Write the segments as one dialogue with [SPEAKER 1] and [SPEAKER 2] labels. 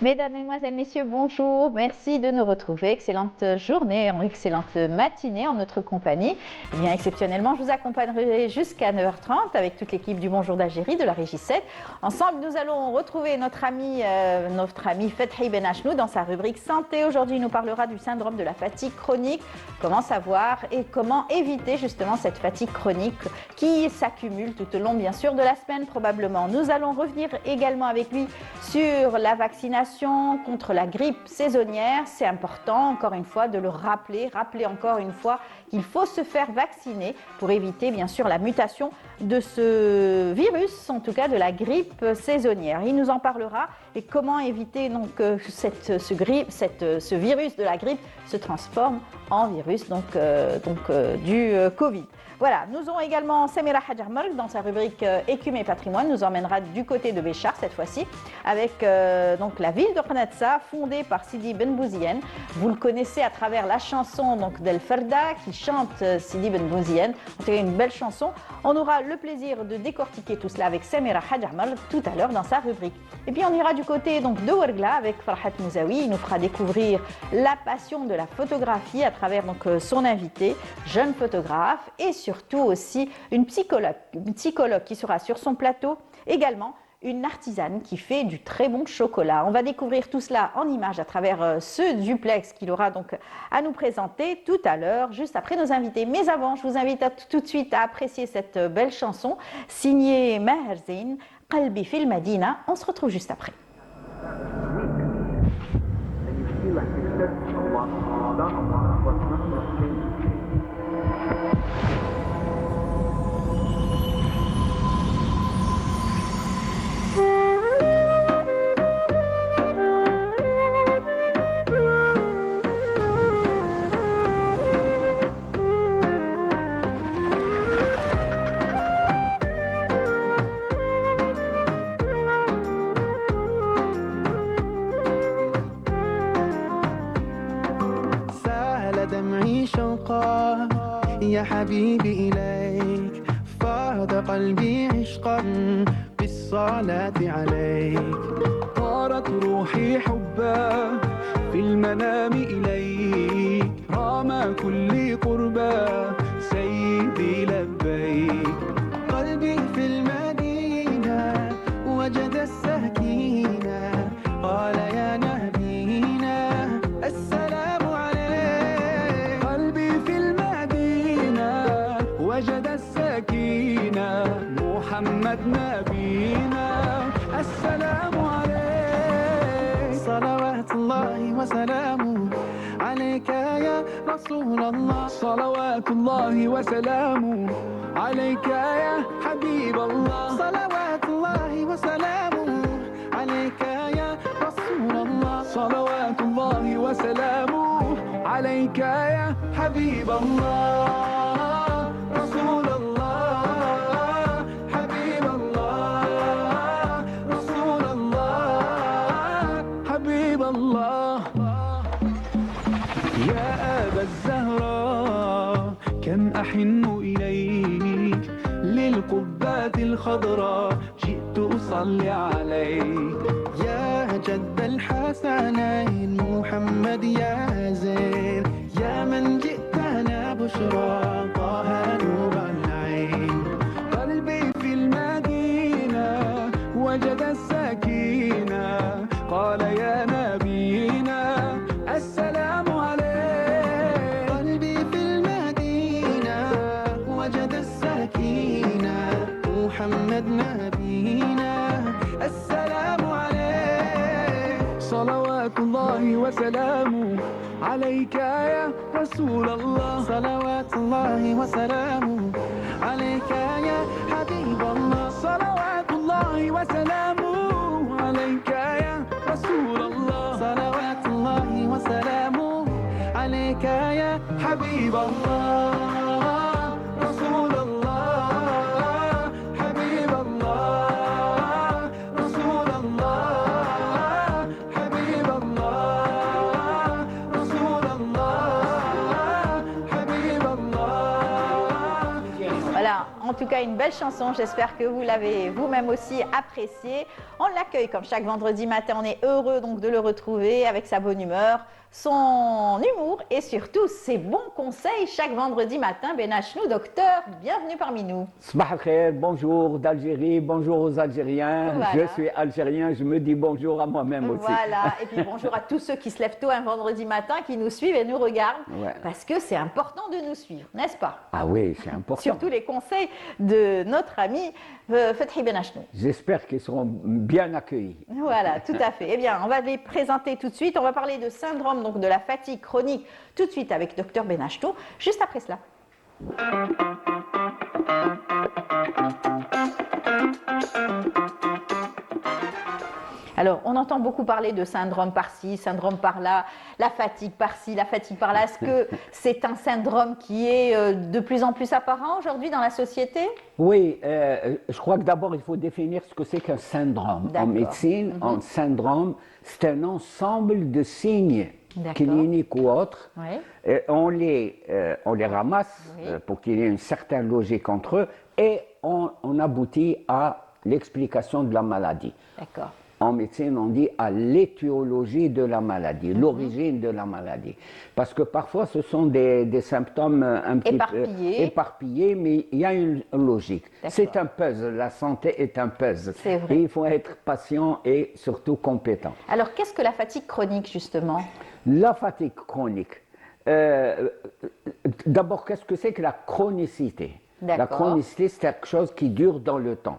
[SPEAKER 1] Mesdames, Mesdemoiselles, Messieurs, bonjour. Merci de nous retrouver. Excellente journée, excellente matinée en notre compagnie. Eh bien, exceptionnellement, je vous accompagnerai jusqu'à 9h30 avec toute l'équipe du Bonjour d'Algérie, de la Régie 7. Ensemble, nous allons retrouver notre ami Fethi Benachnou dans sa rubrique santé. Aujourd'hui, il nous parlera du syndrome de la fatigue chronique, comment savoir et comment éviter justement cette fatigue chronique qui s'accumule tout au long, bien sûr, de la semaine probablement. Nous allons revenir également avec lui sur la vaccination contre la grippe saisonnière. C'est important, encore une fois, de le rappeler encore une fois qu'il faut se faire vacciner pour éviter, bien sûr, la mutation de ce virus, en tout cas de la grippe saisonnière. Il nous en parlera et comment éviter donc que ce virus de la grippe se transforme en virus du Covid. Voilà, nous aurons également Samira Hadjarmal dans sa rubrique Écume et patrimoine, nous emmènera du côté de Béchar cette fois-ci, avec donc la ville de Qanatsa, fondée par Sidi Ben Bouzien. Vous le connaissez à travers la chanson donc d'El Ferda qui chante Sidi Ben Bouzien. En tout cas, une belle chanson. On aura le plaisir de décortiquer tout cela avec Samira Hadjarmal tout à l'heure dans sa rubrique. Et puis on ira du côté donc de Ouergla avec Farhat Mouzaoui. Il nous fera découvrir la passion de la photographie à travers donc son invité, jeune photographe, et surtout aussi une psychologue qui sera sur son plateau, également une artisane qui fait du très bon chocolat. On va découvrir tout cela en images à travers ce duplex qu'il aura donc à nous présenter tout à l'heure, juste après nos invités. Mais avant, je vous invite tout de suite à apprécier cette belle chanson signée Maher Zain, Qalbi fil Madina. On se retrouve juste après.
[SPEAKER 2] يا حبيبي إليك فاض قلبي عشقا بالصلاة عليك طارت روحي حبا في المنام إليك رام كل قربا سيدي لبيك قلبي في المدينة وجد السكينة قال يا نبينا السلام عليك قلبي في المدينة وجد السكينة محمد نبينا السلام عليك صلوات الله وسلامه عليك يا رسول الله صلوات الله وسلامه عليك يا حبيب الله صلوات الله وسلامه عليك يا رسول الله صلوات الله وسلامه عليك يا حبيب الله رسول الله حبيب الله رسول الله حبيب الله يا أبا الزهراء كم أحن إليك للقبات الخضراء جئت أصلي عليك يا جد الحسنين محمد يا زين يا من جئتنا بشرى طه نور العين قلبي في المدينة وجد السكينة قال يا نبينا السلام عليك قلبي في المدينة وجد السكينة محمد نبينا السلام عليك صلوات الله وسلامه عليك يا رسول الله صلوات الله وسلامه عليك يا حبيب الله صلوات الله وسلامه عليك يا رسول الله صلوات الله وسلامه عليك يا حبيب الله رسول الله حبيب الله رسول الله حبيب الله رسول الله حبيب الله
[SPEAKER 1] En tout cas, une belle chanson. J'espère que vous l'avez vous-même aussi appréciée. On l'accueille comme chaque vendredi matin. On est heureux donc de le retrouver avec sa bonne humeur, son humour et surtout ses bons conseils chaque vendredi matin. Ben Achnou, docteur, bienvenue parmi nous.
[SPEAKER 3] Sabah al-khair, bonjour d'Algérie, bonjour aux Algériens.
[SPEAKER 1] Voilà.
[SPEAKER 3] Je suis algérien, je me dis bonjour à moi-même aussi.
[SPEAKER 1] Voilà, et puis bonjour à tous ceux qui se lèvent tôt un vendredi matin, qui nous suivent et nous regardent,
[SPEAKER 3] Ouais.
[SPEAKER 1] parce que c'est important de nous suivre, n'est-ce pas?
[SPEAKER 3] Ah oui, c'est important.
[SPEAKER 1] Surtout les conseils de notre ami Fethi Ben Achnou.
[SPEAKER 3] J'espère qu'ils seront bien accueillis.
[SPEAKER 1] Voilà, tout à fait. Eh bien, on va les présenter tout de suite. On va parler de syndrome, donc de la fatigue chronique, tout de suite avec Dr Ben Achnou, juste après cela. Alors, on entend beaucoup parler de syndrome par-ci, syndrome par-là, la fatigue par-ci, la fatigue par-là. Est-ce que c'est un syndrome qui est de plus en plus apparent aujourd'hui dans la société?
[SPEAKER 3] Oui, je crois que d'abord il faut définir ce que c'est qu'un syndrome. En
[SPEAKER 1] D'accord.
[SPEAKER 3] médecine, un syndrome, c'est un ensemble de signes
[SPEAKER 1] D'accord.
[SPEAKER 3] cliniques ou autres.
[SPEAKER 1] Oui.
[SPEAKER 3] On les ramasse
[SPEAKER 1] Oui.
[SPEAKER 3] pour qu'il y ait une certaine logique entre eux et on aboutit à l'explication de la maladie.
[SPEAKER 1] D'accord.
[SPEAKER 3] En médecine, on dit à l'étiologie de la maladie, l'origine de la maladie. Parce que parfois, ce sont des symptômes un petit
[SPEAKER 1] Éparpillés.
[SPEAKER 3] peu éparpillés, mais il y a une logique.
[SPEAKER 1] D'accord.
[SPEAKER 3] C'est un puzzle, la santé est un puzzle.
[SPEAKER 1] C'est vrai.
[SPEAKER 3] Et il faut être patient et surtout compétent.
[SPEAKER 1] Alors, qu'est-ce que la fatigue chronique, justement?
[SPEAKER 3] La fatigue chronique. D'abord, qu'est-ce que c'est que la chronicité? La
[SPEAKER 1] D'accord.
[SPEAKER 3] chronicité, c'est quelque chose qui dure dans le temps.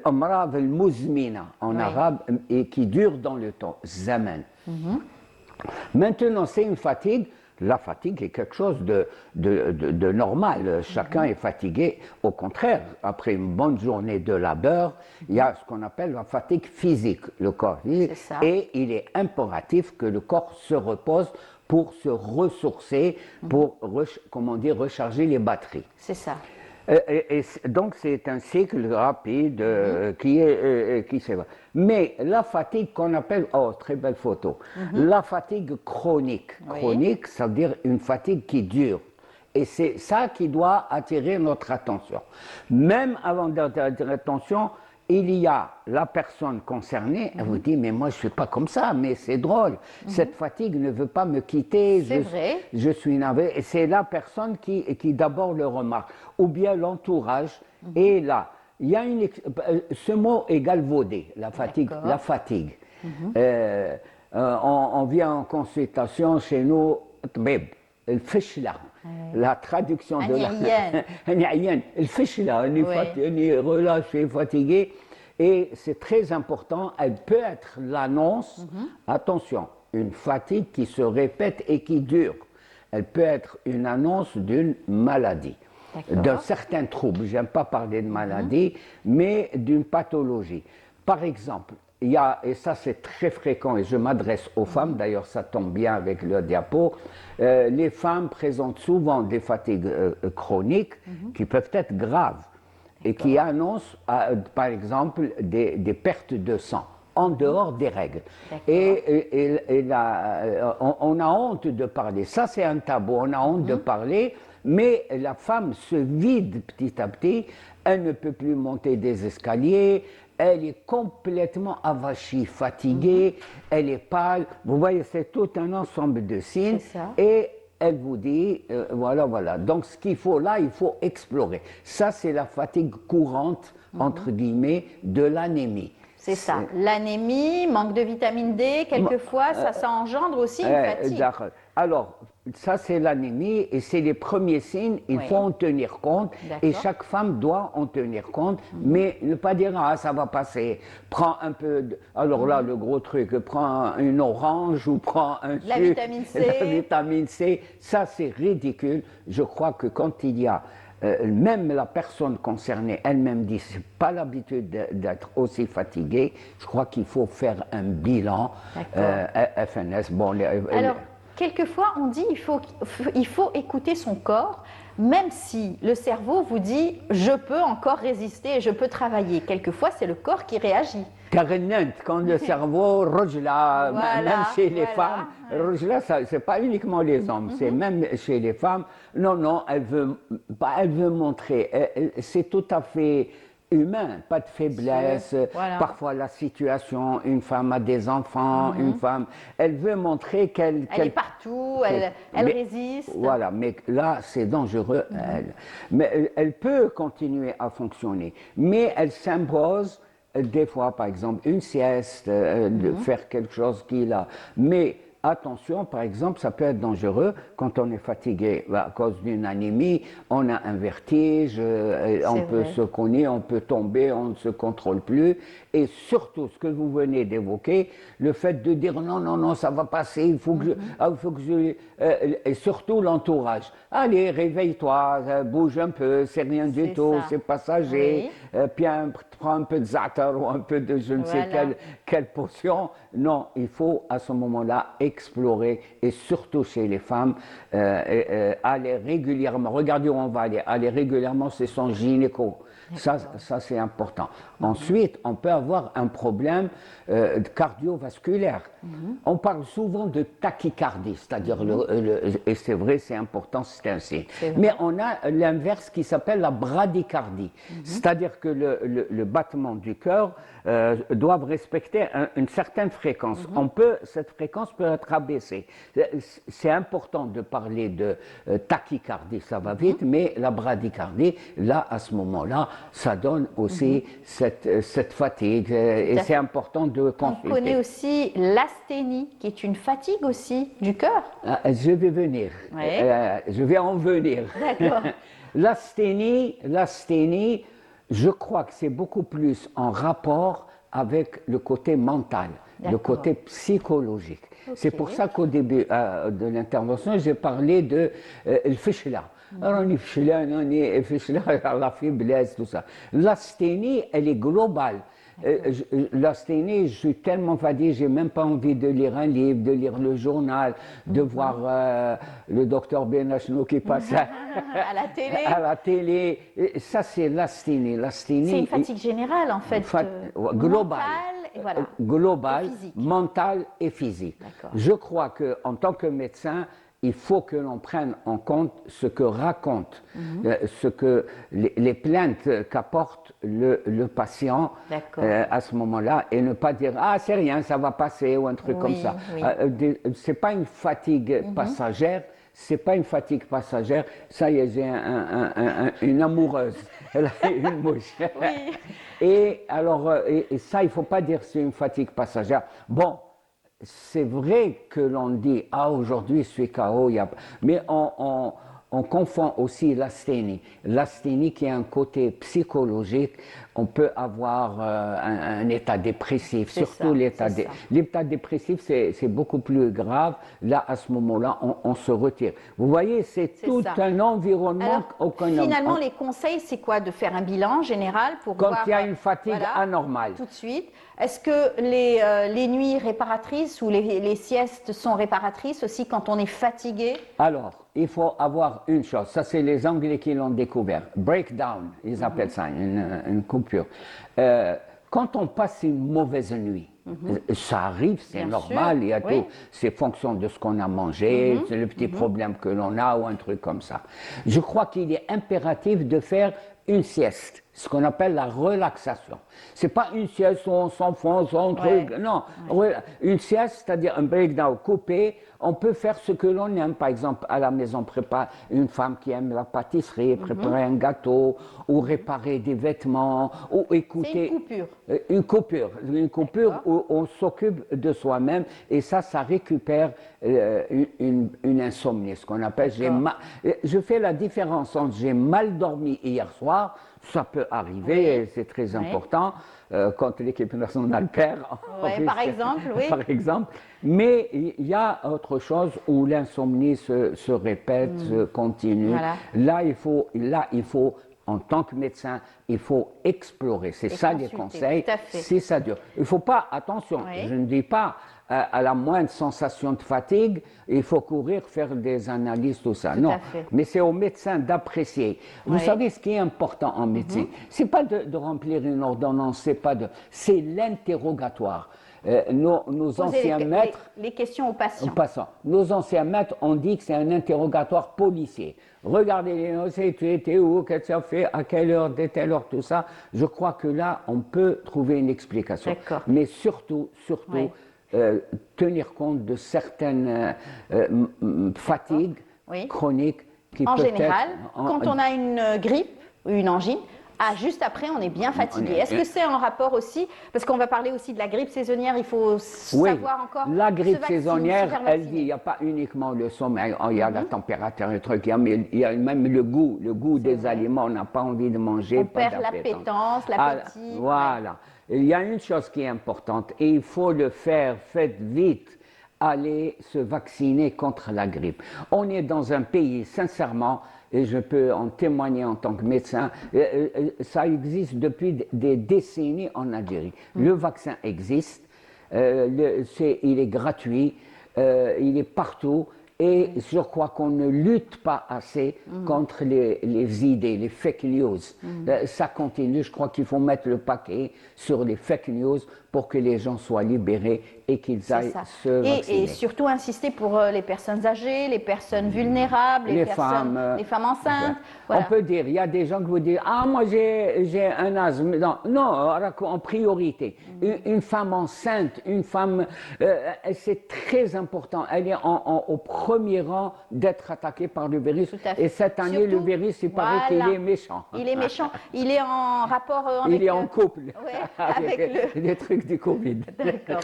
[SPEAKER 3] L'amrad al-muzmina en
[SPEAKER 1] Oui.
[SPEAKER 3] arabe, et qui dure dans le temps, zaman. Maintenant, c'est une fatigue. La fatigue est quelque chose de normal. Chacun est fatigué. Au contraire, après une bonne journée de labeur, il y a ce qu'on appelle la fatigue physique, le corps physique.
[SPEAKER 1] C'est ça.
[SPEAKER 3] Et il est impératif que le corps se repose pour se ressourcer, pour recharger les batteries.
[SPEAKER 1] C'est ça.
[SPEAKER 3] Donc c'est un cycle rapide qui s'est. Mais la fatigue qu'on appelle, oh très belle photo, la fatigue chronique.
[SPEAKER 1] Oui.
[SPEAKER 3] Chronique, ça veut dire une fatigue qui dure. Et c'est ça qui doit attirer notre attention. Même avant d'attirer l'attention, il y a la personne concernée, elle vous dit, mais moi je ne suis pas comme ça, mais c'est drôle, cette fatigue ne veut pas me quitter,
[SPEAKER 1] C'est vrai.
[SPEAKER 3] je suis navré. Et c'est la personne qui d'abord le remarque, ou bien l'entourage est là. Il y a ce mot est galvaudé, la fatigue.
[SPEAKER 1] D'accord.
[SPEAKER 3] La fatigue. On vient en consultation chez nous, طبيب الفشلة. La traduction de la le fishla, on est relâché, fatigué, et c'est très important. Elle peut être l'annonce. Attention, une fatigue qui se répète et qui dure. Elle peut être une annonce d'une maladie, d'un certain trouble. J'aime pas parler de maladie, mais d'une pathologie. Par exemple, il y a, et ça c'est très fréquent, et je m'adresse aux femmes, d'ailleurs ça tombe bien avec le diapo, les femmes présentent souvent des fatigues chroniques qui peuvent être graves et qui annoncent par exemple des pertes de sang en dehors des règles. Et on a honte de parler, ça c'est un tabou, on a honte de parler, mais la femme se vide petit à petit, elle ne peut plus monter des escaliers, elle est complètement avachie, fatiguée, elle est pâle. Vous voyez, c'est tout un ensemble de signes.
[SPEAKER 1] C'est ça.
[SPEAKER 3] Et elle vous dit, voilà. Donc, ce qu'il faut là, il faut explorer. Ça, c'est la fatigue courante, entre guillemets, de l'anémie.
[SPEAKER 1] C'est ça. L'anémie, manque de vitamine D, quelquefois, ça engendre aussi une fatigue.
[SPEAKER 3] D'accord. Alors, ça c'est l'anémie et c'est les premiers signes, il faut en tenir compte et chaque femme doit en tenir compte, mais ne pas dire ah ça va passer, prends un peu, alors là le gros truc, prends une orange ou prends un
[SPEAKER 1] la
[SPEAKER 3] sucre,
[SPEAKER 1] vitamine C.
[SPEAKER 3] la vitamine C, ça c'est ridicule. Je crois que quand il y a même la personne concernée elle-même dit c'est pas l'habitude d'être aussi fatiguée, je crois qu'il faut faire un bilan FNS. Bon,
[SPEAKER 1] Alors, quelquefois on dit il faut écouter son corps, même si le cerveau vous dit je peux encore résister, je peux travailler. Quelquefois c'est le corps qui réagit.
[SPEAKER 3] Quand le cerveau, rojla,
[SPEAKER 1] Voilà,
[SPEAKER 3] même chez les
[SPEAKER 1] voilà.
[SPEAKER 3] femmes, rojla, c'est pas uniquement les hommes, c'est même chez les femmes. Non, elle veut montrer, c'est tout à fait humain, pas de faiblesse.
[SPEAKER 1] Voilà.
[SPEAKER 3] Parfois la situation, une femme a des enfants, une femme, elle veut montrer qu'elle
[SPEAKER 1] Elle est partout, elle résiste.
[SPEAKER 3] Voilà, mais là c'est dangereux. Mais elle peut continuer à fonctionner, mais elle s'impose des fois, par exemple, une sieste, de faire quelque chose qu'il a. Mais attention, par exemple, ça peut être dangereux quand on est fatigué à cause d'une anémie, on a un vertige, on peut se cogner, on peut tomber, on ne se contrôle plus. Et surtout, ce que vous venez d'évoquer, le fait de dire non, ça va passer, il faut que et surtout l'entourage. Allez, réveille-toi, bouge un peu, c'est rien du tout, c'est passager. Puis prends un peu de za'atar ou un peu de je ne sais quelle potion. Non, il faut à ce moment-là explorer, et surtout chez les femmes, aller régulièrement. Regardez où on va aller régulièrement, c'est son gynéco. Ça c'est important. Ensuite, on peut avoir un problème cardiovasculaire. On parle souvent de tachycardie, c'est-à-dire, et c'est vrai, c'est important, c'est ainsi. Mais on a l'inverse qui s'appelle la bradycardie, c'est-à-dire que le battement du cœur doit respecter une certaine fréquence. Cette fréquence peut être abaissée. C'est important de parler de tachycardie, ça va vite, mais la bradycardie, là, à ce moment-là, ça donne aussi cette fatigue, et c'est important de consulter.
[SPEAKER 1] On connaît aussi l'asthénie, qui est une fatigue aussi du cœur.
[SPEAKER 3] Je vais venir, je vais en venir.
[SPEAKER 1] D'accord.
[SPEAKER 3] L'asthénie, je crois que c'est beaucoup plus en rapport avec le côté mental, le côté psychologique. Okay. C'est pour ça qu'au début de l'intervention, j'ai parlé de le fichla. Alors, on est fichla, la faiblesse, tout ça. L'asthénie, elle est globale. L'asthénie, je suis tellement fatigué, j'ai même pas envie de lire un livre, de lire le journal, de voir le docteur Benachno qui passe à la télé. Et ça, c'est l'asthénie.
[SPEAKER 1] C'est une fatigue générale, en fait.
[SPEAKER 3] Globale. Globale,
[SPEAKER 1] physique.
[SPEAKER 3] Mentale et physique. Je crois qu'en tant que médecin, il faut que l'on prenne en compte ce que raconte, ce que les plaintes qu'apporte le patient à ce moment-là, et ne pas dire « Ah, c'est rien, ça va passer » ou un truc comme ça. C'est pas une fatigue passagère, c'est pas une fatigue passagère. Ça y est, j'ai une amoureuse, elle a une mouche. Et alors, et ça, il faut pas dire c'est une fatigue passagère. Bon. C'est vrai que l'on dit « Ah, aujourd'hui, je suis KO », mais on confond aussi l'asthénie. L'asthénie qui a un côté psychologique. On peut avoir un état dépressif, surtout l'état dépressif, c'est beaucoup plus grave. Là, à ce moment-là, on se retire. Vous voyez, c'est tout un environnement.
[SPEAKER 1] Alors, finalement, les conseils, c'est quoi? De faire un bilan général pour
[SPEAKER 3] quand
[SPEAKER 1] voir...
[SPEAKER 3] il y a une fatigue anormale.
[SPEAKER 1] Tout de suite. Est-ce que les nuits réparatrices ou les siestes sont réparatrices aussi quand on est fatigué?
[SPEAKER 3] Alors, il faut avoir une chose. Ça, c'est les Anglais qui l'ont découvert. Breakdown, ils appellent ça, une coupure. Quand on passe une mauvaise nuit, ça arrive, c'est normal, il y a tout. C'est fonction de ce qu'on a mangé, c'est le petit problème que l'on a ou un truc comme ça. Je crois qu'il est impératif de faire une sieste, ce qu'on appelle la relaxation. C'est pas une sieste où on s'enfonce, on truc, non. Une sieste, c'est-à-dire un breakdown coupé. On peut faire ce que l'on aime, par exemple, à la maison, préparer une femme qui aime la pâtisserie, préparer un gâteau, ou réparer des vêtements, ou écouter...
[SPEAKER 1] C'est une coupure.
[SPEAKER 3] Une coupure où on s'occupe de soi-même, et ça récupère une insomnie, ce qu'on appelle... Je fais la différence entre j'ai mal dormi hier soir, ça peut arriver, c'est très important, quand l'équipe nationale perd.
[SPEAKER 1] Par exemple,
[SPEAKER 3] Par exemple. Mais il y a autre chose où l'insomnie se répète, se continue. Là, il faut, en tant que médecin, il faut explorer. C'est ça les conseils. Si ça dure. Il ne faut pas, attention, je ne dis pas à la moindre sensation de fatigue, il faut courir, faire des analyses, tout ça.
[SPEAKER 1] Tout
[SPEAKER 3] Non,
[SPEAKER 1] à fait.
[SPEAKER 3] mais c'est au médecin d'apprécier. Vous
[SPEAKER 1] Oui.
[SPEAKER 3] savez, ce qui est important en médecine, c'est pas de remplir une ordonnance, c'est l'interrogatoire. Nos
[SPEAKER 1] Poser
[SPEAKER 3] anciens maîtres,
[SPEAKER 1] les questions aux
[SPEAKER 3] en
[SPEAKER 1] patients.
[SPEAKER 3] passant, nos anciens maîtres ont dit que c'est un interrogatoire policier. Regardez les dossiers, tu étais où, qu'est-ce que tu as fait, à quelle heure, dès telle heure, tout ça. Je crois que là, on peut trouver une explication.
[SPEAKER 1] D'accord.
[SPEAKER 3] Mais surtout,
[SPEAKER 1] Oui.
[SPEAKER 3] tenir compte de certaines fatigues
[SPEAKER 1] Oui.
[SPEAKER 3] chroniques qui
[SPEAKER 1] En
[SPEAKER 3] peuvent
[SPEAKER 1] général,
[SPEAKER 3] être...
[SPEAKER 1] quand on a une grippe ou une angine, juste après, on est bien fatigué. Est-ce que c'est en rapport aussi, parce qu'on va parler aussi de la grippe saisonnière, il faut
[SPEAKER 3] Oui,
[SPEAKER 1] savoir encore
[SPEAKER 3] la grippe
[SPEAKER 1] se vacciner, se
[SPEAKER 3] saisonnière,
[SPEAKER 1] faire
[SPEAKER 3] elle
[SPEAKER 1] vacciner.
[SPEAKER 3] dit, il n'y a pas uniquement le sommeil, il y a la température, le truc, il y a même le goût des
[SPEAKER 1] vrai.
[SPEAKER 3] aliments, on n'a pas envie de manger.
[SPEAKER 1] On
[SPEAKER 3] pas
[SPEAKER 1] perd
[SPEAKER 3] d'appétence.
[SPEAKER 1] l'appétence, l'appétit.
[SPEAKER 3] Voilà. Il y a une chose qui est importante, et il faut le faire, faites vite, allez se vacciner contre la grippe. On est dans un pays, sincèrement, et je peux en témoigner en tant que médecin, ça existe depuis des décennies en Algérie. Le vaccin existe, il est gratuit, il est partout. Et je crois qu'on ne lutte pas assez contre les idées, les fake news. Ça continue, je crois qu'il faut mettre le paquet sur les fake news pour que les gens soient libérés et qu'ils
[SPEAKER 1] C'est
[SPEAKER 3] aillent
[SPEAKER 1] ça.
[SPEAKER 3] se vacciner.
[SPEAKER 1] Et surtout insister pour les personnes âgées, les personnes vulnérables, les femmes enceintes. Voilà.
[SPEAKER 3] On peut dire, il y a des gens qui vous disent, ah moi j'ai un asthme. Non, en priorité. Une femme enceinte, une femme, c'est très important. Elle est au premier rang d'être attaquée par le virus.
[SPEAKER 1] Tout à fait.
[SPEAKER 3] Et cette année,
[SPEAKER 1] Surtout,
[SPEAKER 3] le virus, il paraît
[SPEAKER 1] voilà.
[SPEAKER 3] qu'il est méchant.
[SPEAKER 1] Il est méchant. Il est en rapport avec...
[SPEAKER 3] Il est en couple
[SPEAKER 1] Ouais,
[SPEAKER 3] avec
[SPEAKER 1] avec
[SPEAKER 3] les trucs du Covid.
[SPEAKER 1] D'accord.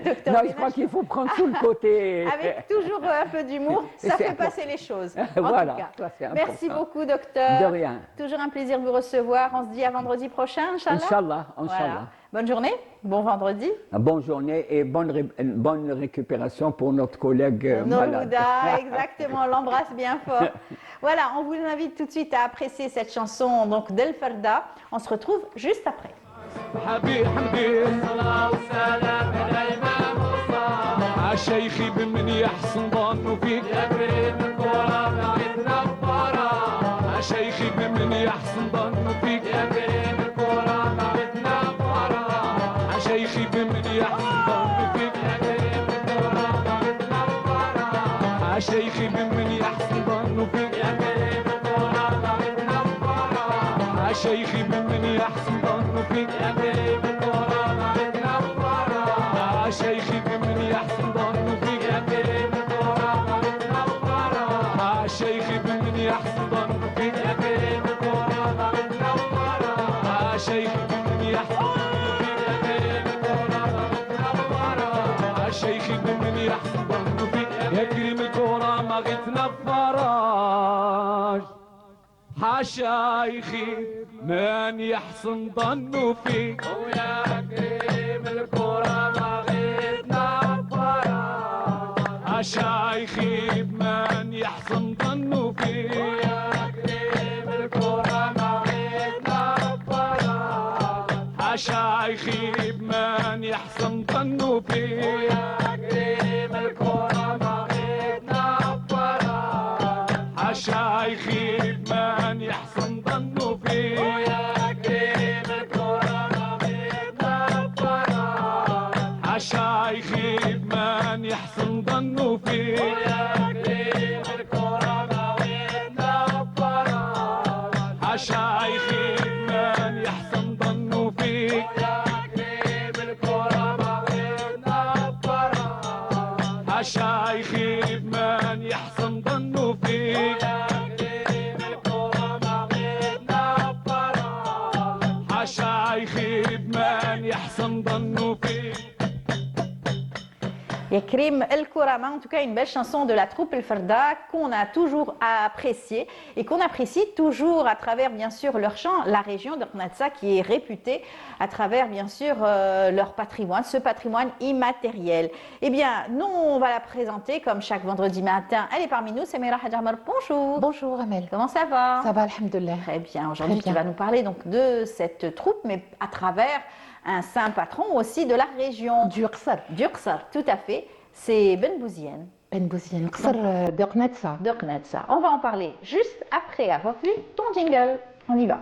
[SPEAKER 1] Docteur
[SPEAKER 3] Non, je
[SPEAKER 1] Benache,
[SPEAKER 3] crois qu'il faut prendre tout le côté.
[SPEAKER 1] avec toujours un peu d'humour, ça
[SPEAKER 3] C'est
[SPEAKER 1] fait
[SPEAKER 3] important.
[SPEAKER 1] passer les choses. En
[SPEAKER 3] Voilà,
[SPEAKER 1] tout cas.
[SPEAKER 3] ça, c'est
[SPEAKER 1] Merci
[SPEAKER 3] important.
[SPEAKER 1] beaucoup, docteur.
[SPEAKER 3] De rien.
[SPEAKER 1] Toujours un plaisir de vous recevoir. On se dit à vendredi prochain, Inch'Allah.
[SPEAKER 3] Inch'Allah,
[SPEAKER 1] Voilà.
[SPEAKER 3] Inch'Allah.
[SPEAKER 1] Bonne journée, bon vendredi.
[SPEAKER 3] Bonne journée et bonne récupération pour notre collègue malade.
[SPEAKER 1] Nourouda, exactement, on l'embrasse bien fort. Voilà, on vous invite tout de suite à apprécier cette chanson donc d'El Farda. On se retrouve juste après.
[SPEAKER 2] حبيب الصلاة والسلام على الإمام الصالح عالشيخي بمن يحسن ظنه فيك يا كريم الكرة بعدنا بفرح عالشيخي بمن يحسن ظنه فيك يا كريم الكرة بعدنا بفرح عالشيخي بمن يحسن ظنه فيك يا كريم الكرة بعدنا بفرح عالشيخي بمن يحسن ظنه فيك يا كريم الكرة بعدنا بفرح عالشيخي بمن يحسن ظنه فيك يا كريم الكرة بعدنا بفرح عالشيخي بمن يحسن ظنه فيك يا كريم الكرة بعدنا بفرح عالشيخي بمن يحسن ظنه فيك يا كريم الكرة بعدنا بفرح عالشيخي بمن يحسن ظنه فيك يا كريم الكرة بعدنا بفرح عالشيخي بمن يحسن ظنه فيك يا كريم الكرة ما غتنا بفرج حشايخي من يحسن ظنه فيك ويا كريم الكرة ما غيتنا بفرج حشايخي من يحسن ظنه فيك ويا كريم الكرة ما غيتنا بفرج حشايخي من يحسن ظنه فيك ويا كريم الكرة ما غيتنا بفرج حشايخي من يحسن ظنه فيك ويا كريم الكرة ما غيتنا بفرح عالشيخي من يحسن ظنه فيك ويا كريم الكرة ما غيتنا بفرح عالشيخي من يحسن ظنه فيك ويا كريم الكرة ما غيتنا بفرح عالشيخي من يحسن ظنه فيك
[SPEAKER 1] Yakrim El Kourama, en tout cas une belle chanson de la troupe El Farda qu'on a toujours appréciée et qu'on apprécie toujours à travers bien sûr leur chant, la région de Khnatsa qui est réputée à travers bien sûr leur patrimoine, ce patrimoine immatériel. Eh bien, nous on va la présenter comme chaque vendredi matin. Elle est parmi nous, c'est Mira Hadjamar. Bonjour.
[SPEAKER 4] Bonjour Amel.
[SPEAKER 1] Comment ça va?
[SPEAKER 4] Ça va, alhamdoulilah.
[SPEAKER 1] Très bien. Aujourd'hui,
[SPEAKER 4] Très bien.
[SPEAKER 1] tu vas nous parler donc de cette troupe, mais à travers un saint patron aussi de la région.
[SPEAKER 4] Du Qsar.
[SPEAKER 1] Du Qsar, tout à fait. C'est Ben Bouziane.
[SPEAKER 4] Ben Bouziane, Qsar de Qnatsa.
[SPEAKER 1] De Qnatsa. On va en parler juste après avoir vu ton jingle. On y va.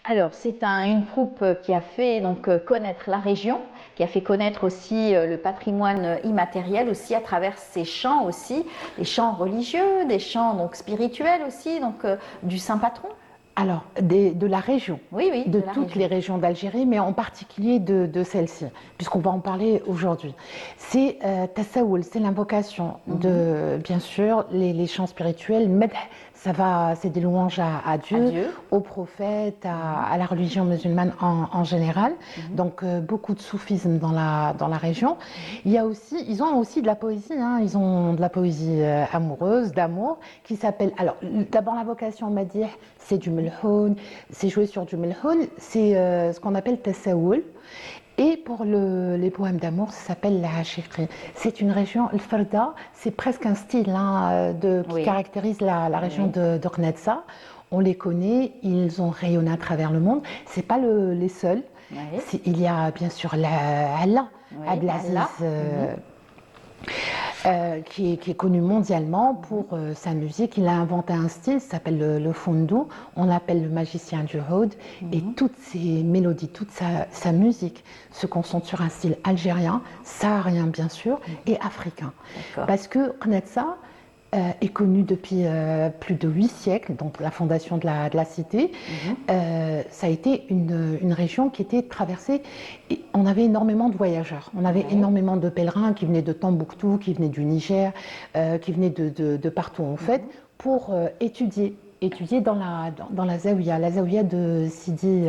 [SPEAKER 1] Alors, c'est une troupe qui a fait donc connaître la région, qui a fait connaître aussi le patrimoine immatériel aussi à travers ses chants aussi, des chants religieux, des chants donc spirituels aussi, donc du saint patron.
[SPEAKER 4] Alors, de la région,
[SPEAKER 1] oui, oui,
[SPEAKER 4] de toutes les régions d'Algérie, mais en particulier de celle-ci, puisqu'on va en parler aujourd'hui. C'est Tassaoul, c'est l'invocation de, bien sûr, les chants spirituels. Medh, c'est des louanges à Dieu, au prophète, à la religion musulmane en général. Donc, beaucoup de soufisme dans la région. Ils ont aussi de la poésie, hein. Ils ont de la poésie amoureuse, d'amour, qui s'appelle. Alors, d'abord, l'invocation Madih, c'est du melhoun, c'est joué sur du melhoun, c'est ce qu'on appelle tassaoul. Et pour les poèmes d'amour, ça s'appelle la Hachikri. C'est une région, le Farda, c'est presque un style hein, qui caractérise la région de Qnatsa. On les connaît, ils ont rayonné à travers le monde. Ce n'est pas les seuls. Il y a bien sûr Allah, Abdelaziz, qui est connu mondialement pour sa musique. Il a inventé un style, ça s'appelle le fondou, on l'appelle le magicien du oud, et toutes ses mélodies, toute sa musique se concentre sur un style algérien, saharien bien sûr, et africain. Parce que Qnatsa est connu depuis plus de 8 siècles, donc la fondation de la cité. Ça a été une région qui était traversée, et on avait énormément de voyageurs, on avait énormément de pèlerins qui venaient de Tombouctou, qui venaient du Niger, qui venaient de partout en fait, pour étudier dans la zaouia de Sidi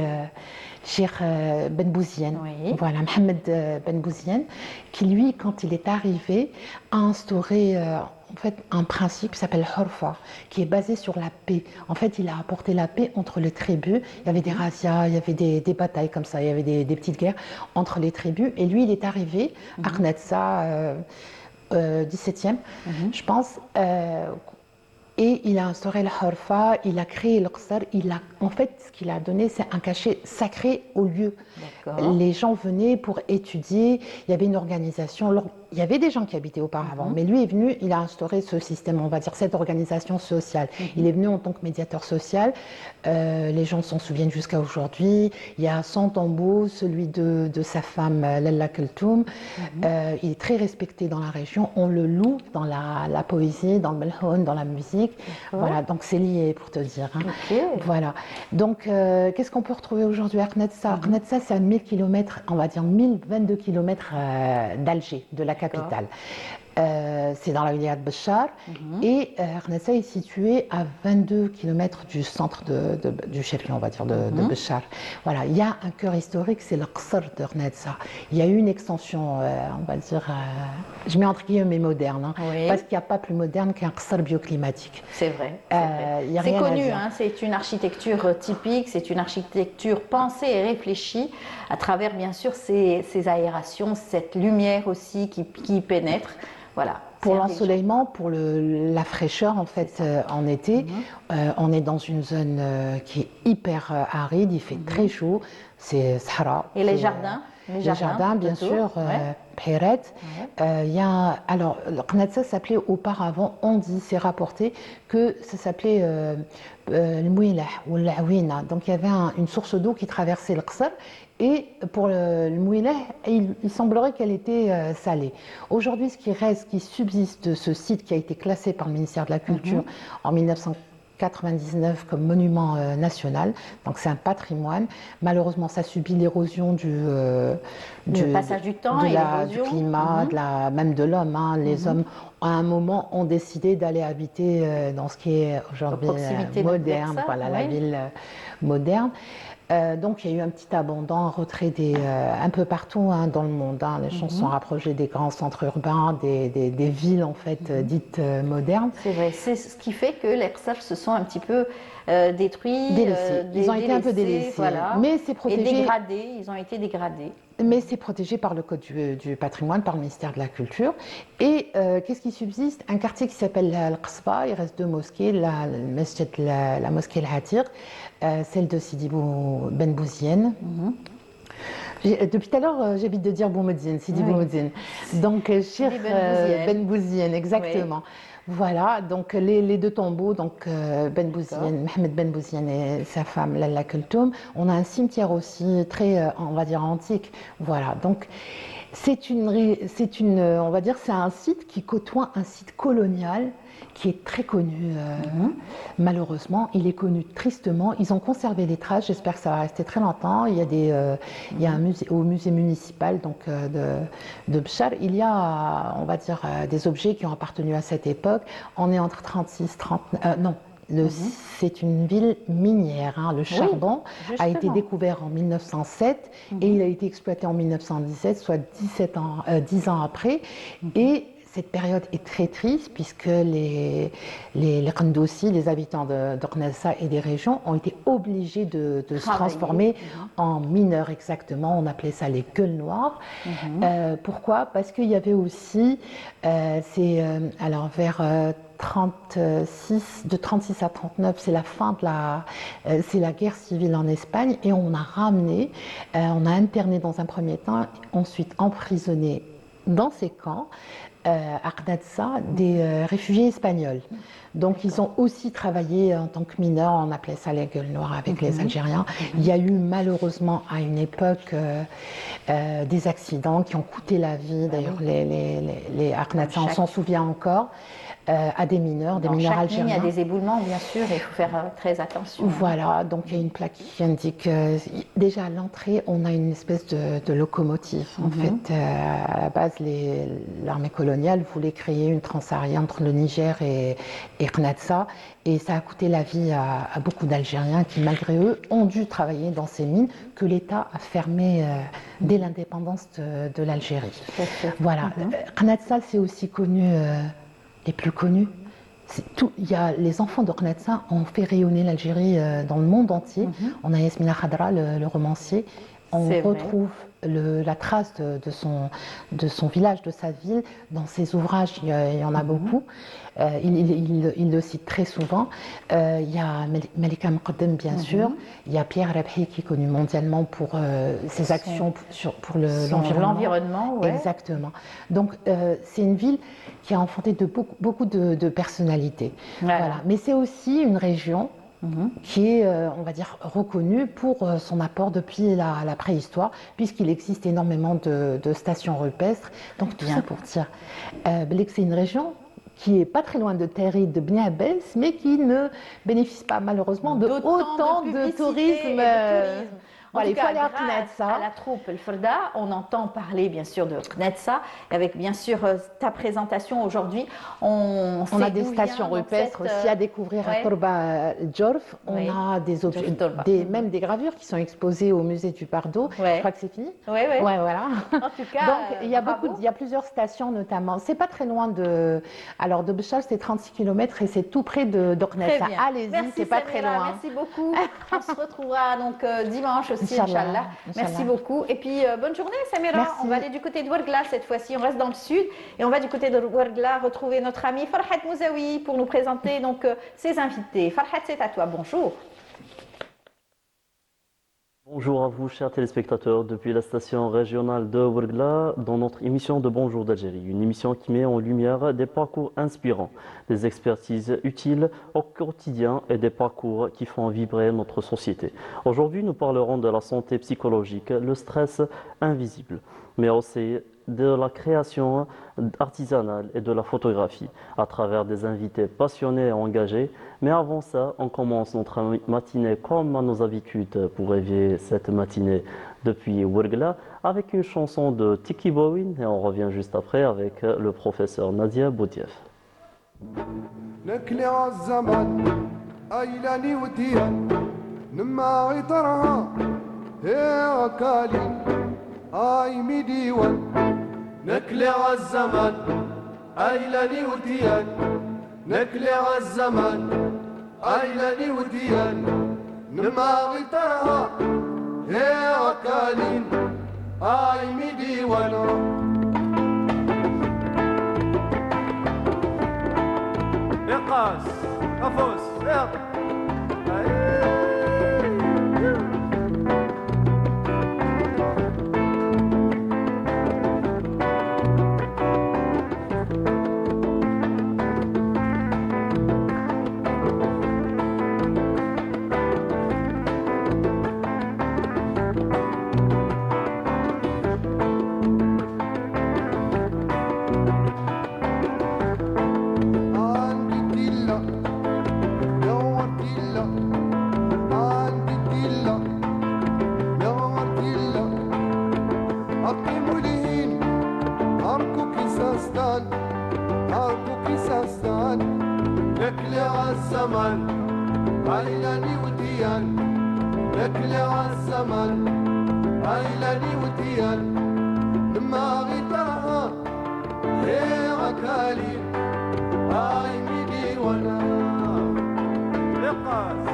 [SPEAKER 4] Cheikh Ben Bouziane, voilà, Mohamed Ben Bouziane, qui lui, quand il est arrivé, a instauré en fait un principe qui s'appelle Horfa, qui est basé sur la paix. En fait, il a apporté la paix entre les tribus. Il y avait des razzias, il y avait des batailles comme ça, il y avait des petites guerres entre les tribus. Et lui, il est arrivé à Qnatsa, 17e, je pense. Et il a instauré le Horfa, il a créé le Qsar, en fait, ce qu'il a donné, c'est un cachet sacré au lieu. Les gens venaient pour étudier, il y avait une organisation, il y avait des gens qui habitaient auparavant, mais lui est venu, il a instauré ce système, on va dire, cette organisation sociale. Il est venu en tant que médiateur social, les gens s'en souviennent jusqu'à aujourd'hui. Il y a son tombeau, celui de sa femme, Lalla Keltoum. Il est très respecté dans la région, on le loue dans la poésie, dans le melhoun, dans la musique. Voilà, donc c'est lié pour te dire. Hein. Voilà. Donc, qu'est-ce qu'on peut retrouver aujourd'hui à Qnatsa? Qnatsa, c'est à 1000 km, on va dire 1022 km d'Alger, de la capitale. C'est dans la wilaya de Béchar. Et Qnatsa est situé à 22 km du centre du chef-lieu, on va dire, de Béchar. Voilà, il y a un cœur historique, c'est le Qsar de Qnatsa. Il y a eu une extension, on va dire, je mets entre guillemets moderne, hein, parce qu'il n'y a pas plus moderne qu'un Qsar bioclimatique.
[SPEAKER 1] C'est vrai. C'est connu, hein, c'est une architecture typique, c'est une architecture pensée et réfléchie à travers, bien sûr, ces aérations, cette lumière aussi qui pénètre. Voilà.
[SPEAKER 4] Pour l'ensoleillement, pour la fraîcheur en fait en été, on est dans une zone qui est hyper aride, il fait très chaud, c'est Sahara.
[SPEAKER 1] Et les jardins
[SPEAKER 4] Les jardins, bien sûr, Phéret. Alors, le Qnatsa s'appelait auparavant, c'est rapporté que ça s'appelait le Mouilah ou l'Awina. Donc il y avait une source d'eau qui traversait le Qsar. Et pour le Mouilah, il semblerait qu'elle était salée. Aujourd'hui, ce qui reste, qui subsiste de ce site qui a été classé par le ministère de la Culture en 1999 comme monument national, donc c'est un patrimoine. Malheureusement, ça subit l'érosion du
[SPEAKER 1] passage du temps et
[SPEAKER 4] du climat, même de l'homme. Hein. Les hommes, à un moment, ont décidé d'aller habiter dans ce qui est aujourd'hui moderne, voilà, la ville moderne. Donc il y a eu un petit abandon, un retrait un peu partout hein, dans le monde. Hein. Les gens sont rapprochés des grands centres urbains, des villes en fait dites modernes.
[SPEAKER 1] C'est vrai, c'est ce qui fait que les Qsar se sont un petit peu détruits,
[SPEAKER 4] Délaissés. Ils ont été un peu délaissés,
[SPEAKER 1] voilà,
[SPEAKER 4] mais c'est protégé.
[SPEAKER 1] Et dégradés, ils ont été dégradés.
[SPEAKER 4] Mais c'est protégé par le Code du patrimoine, par le ministère de la Culture. Et qu'est-ce qui subsiste? Un quartier qui s'appelle Al-Qasba, il reste deux mosquées, la mosquée Al-Hatir, celle de Sidi Ben Bouzienne. Depuis tout à l'heure, j'évite de dire Boumediene, Sidi Boumediene. Donc, Cheikh Ben Bouzienne, exactement. Oui. Voilà, donc les deux tombeaux, donc Ben Bouzienne, Mohamed Ben Bouzienne et sa femme Lalla Kultoum. On a un cimetière aussi très, on va dire, antique. Voilà, donc on va dire, c'est un site qui côtoie un site colonial qui est très connu, malheureusement. Il est connu tristement. Ils ont conservé les traces, j'espère que ça va rester très longtemps. Il y a un musée, au musée municipal donc, de Bchar, il y a, on va dire, des objets qui ont appartenu à cette époque. On est entre 36, 30... non, c'est une ville minière. Hein. Le charbon a été découvert en 1907 et il a été exploité en 1917, soit 10 ans après. Et cette période est très triste puisque les Qandoussi, les habitants de Qnelsa et des régions, ont été obligés de se transformer en mineurs exactement. On appelait ça les gueules noires. Pourquoi? Parce qu'il y avait aussi, alors vers de 36 à 39, c'est la fin c'est la guerre civile en Espagne et on a ramené, on a interné dans un premier temps, ensuite emprisonné dans ces camps à Qnelsa des réfugiés espagnols. Donc ils ont aussi travaillé en tant que mineurs, on appelait ça les gueules noires avec les Algériens. Il y a eu malheureusement à une époque des accidents qui ont coûté la vie, d'ailleurs les Qnelsa, on s'en souvient encore. À des mineurs, des mineurs algériens.
[SPEAKER 1] Il y a des éboulements, bien sûr, et il faut faire très attention.
[SPEAKER 4] Voilà, donc il y a une plaque qui indique, déjà à l'entrée, on a une espèce de locomotive. En fait, à la base, l'armée coloniale voulait créer une transsaharienne entre le Niger et Qnelsa, et ça a coûté la vie à beaucoup d'Algériens qui, malgré eux, ont dû travailler dans ces mines que l'État a fermées dès l'indépendance de l'Algérie. Voilà, Qnelsa, c'est aussi connu... les plus connus. Les enfants de Qnelsa ont fait rayonner l'Algérie dans le monde entier. On a Yasmina Khadra, le romancier. On retrouve la trace de son village, de sa ville, dans ses ouvrages. Il y en a beaucoup. Il le cite très souvent. Il y a Malika Mqaddam, bien sûr. Il y a Pierre Rabhi, qui est connu mondialement pour ses actions pour l'environnement. Exactement. Donc, c'est une ville qui a enfanté beaucoup de personnalités. Voilà. Mais c'est aussi une région qui est, on va dire, reconnue pour son apport depuis la préhistoire, puisqu'il existe énormément de stations rupestres. Donc tout ça pour dire que c'est une région qui est pas très loin de Terri, de Bni Abbès, mais qui ne bénéficie pas malheureusement d'autant de tourisme. Voilà, il faut aller à Qnelsa.
[SPEAKER 1] À la troupe El Ferda, on entend parler bien sûr de Qnelsa, avec bien sûr ta présentation aujourd'hui. On
[SPEAKER 4] a des stations rupestres aussi à découvrir à Torba Djorf. On a des objets, même des gravures qui sont exposées au musée du Bardo. Je crois que c'est fini.
[SPEAKER 1] Oui.
[SPEAKER 4] Voilà.
[SPEAKER 1] En tout cas,
[SPEAKER 4] donc il y a plusieurs stations notamment. C'est pas très loin de Bchar, c'est 36 km et c'est tout près de Qnelsa. Allez-y, c'est pas très loin.
[SPEAKER 1] Merci beaucoup. On se retrouvera donc dimanche aussi. Inch'Allah. Merci beaucoup. Et puis, bonne journée, Samira.
[SPEAKER 4] Merci.
[SPEAKER 1] On va aller du côté de Ouargla cette fois-ci. On reste dans le sud et on va du côté de Ouargla retrouver notre ami Farhat Mouzaoui pour nous présenter donc ses invités. Farhat, c'est à toi. Bonjour.
[SPEAKER 5] Bonjour à vous, chers téléspectateurs, depuis la station régionale de Ouargla, dans notre émission de Bonjour d'Algérie, une émission qui met en lumière des parcours inspirants, des expertises utiles au quotidien et des parcours qui font vibrer notre société. Aujourd'hui, nous parlerons de la santé psychologique, le stress invisible, mais aussi de la création artisanale et de la photographie à travers des invités passionnés et engagés. Mais avant ça, on commence notre matinée comme à nos habitudes pour réveiller cette matinée depuis Ouargla avec une chanson de Tiki Bowin et on revient juste après avec le professeur Nadia Boudief.
[SPEAKER 6] نما ترها يا كالي اي ميديوان نكلي عالزمان ايلاني وديان نكلي عالزمان ايلاني وديان نما ترها يا كالي اي ميديوان
[SPEAKER 7] إقاس أفوس يلا
[SPEAKER 6] نكلي عالزمان عيلاني وديان نكلي عالزمان عيلاني وديان دماغي ترها هي عكالي هاي ميدي وانا
[SPEAKER 7] إقاس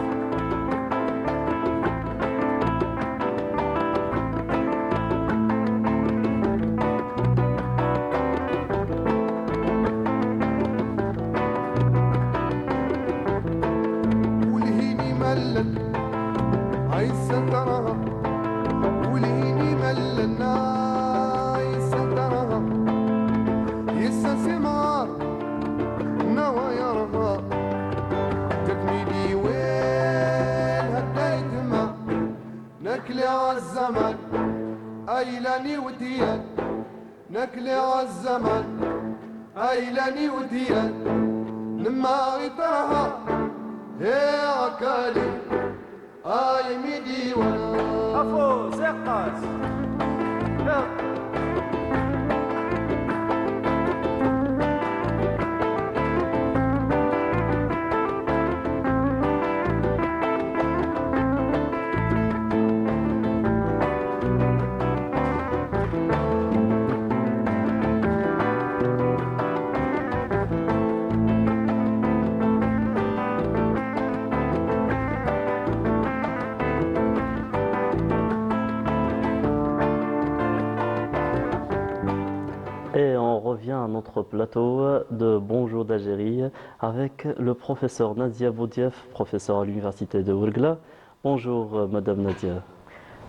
[SPEAKER 6] والهيني ملل عيسى ترها والهيني ملل عيسى ترها يسا سمار نوى يرها تكميدي وين هديت ما نكلي عالزمان ايلاني وديان نكلي عالزمان ايلاني وديان نما ترها يا عكالي اي ميدي وانا
[SPEAKER 7] أفوس إقاس يلا
[SPEAKER 5] Et on revient à notre plateau de Bonjour d'Algérie avec le professeur Nadia Boudiaf, professeur à l'université de Ouargla. Bonjour Madame Nadia.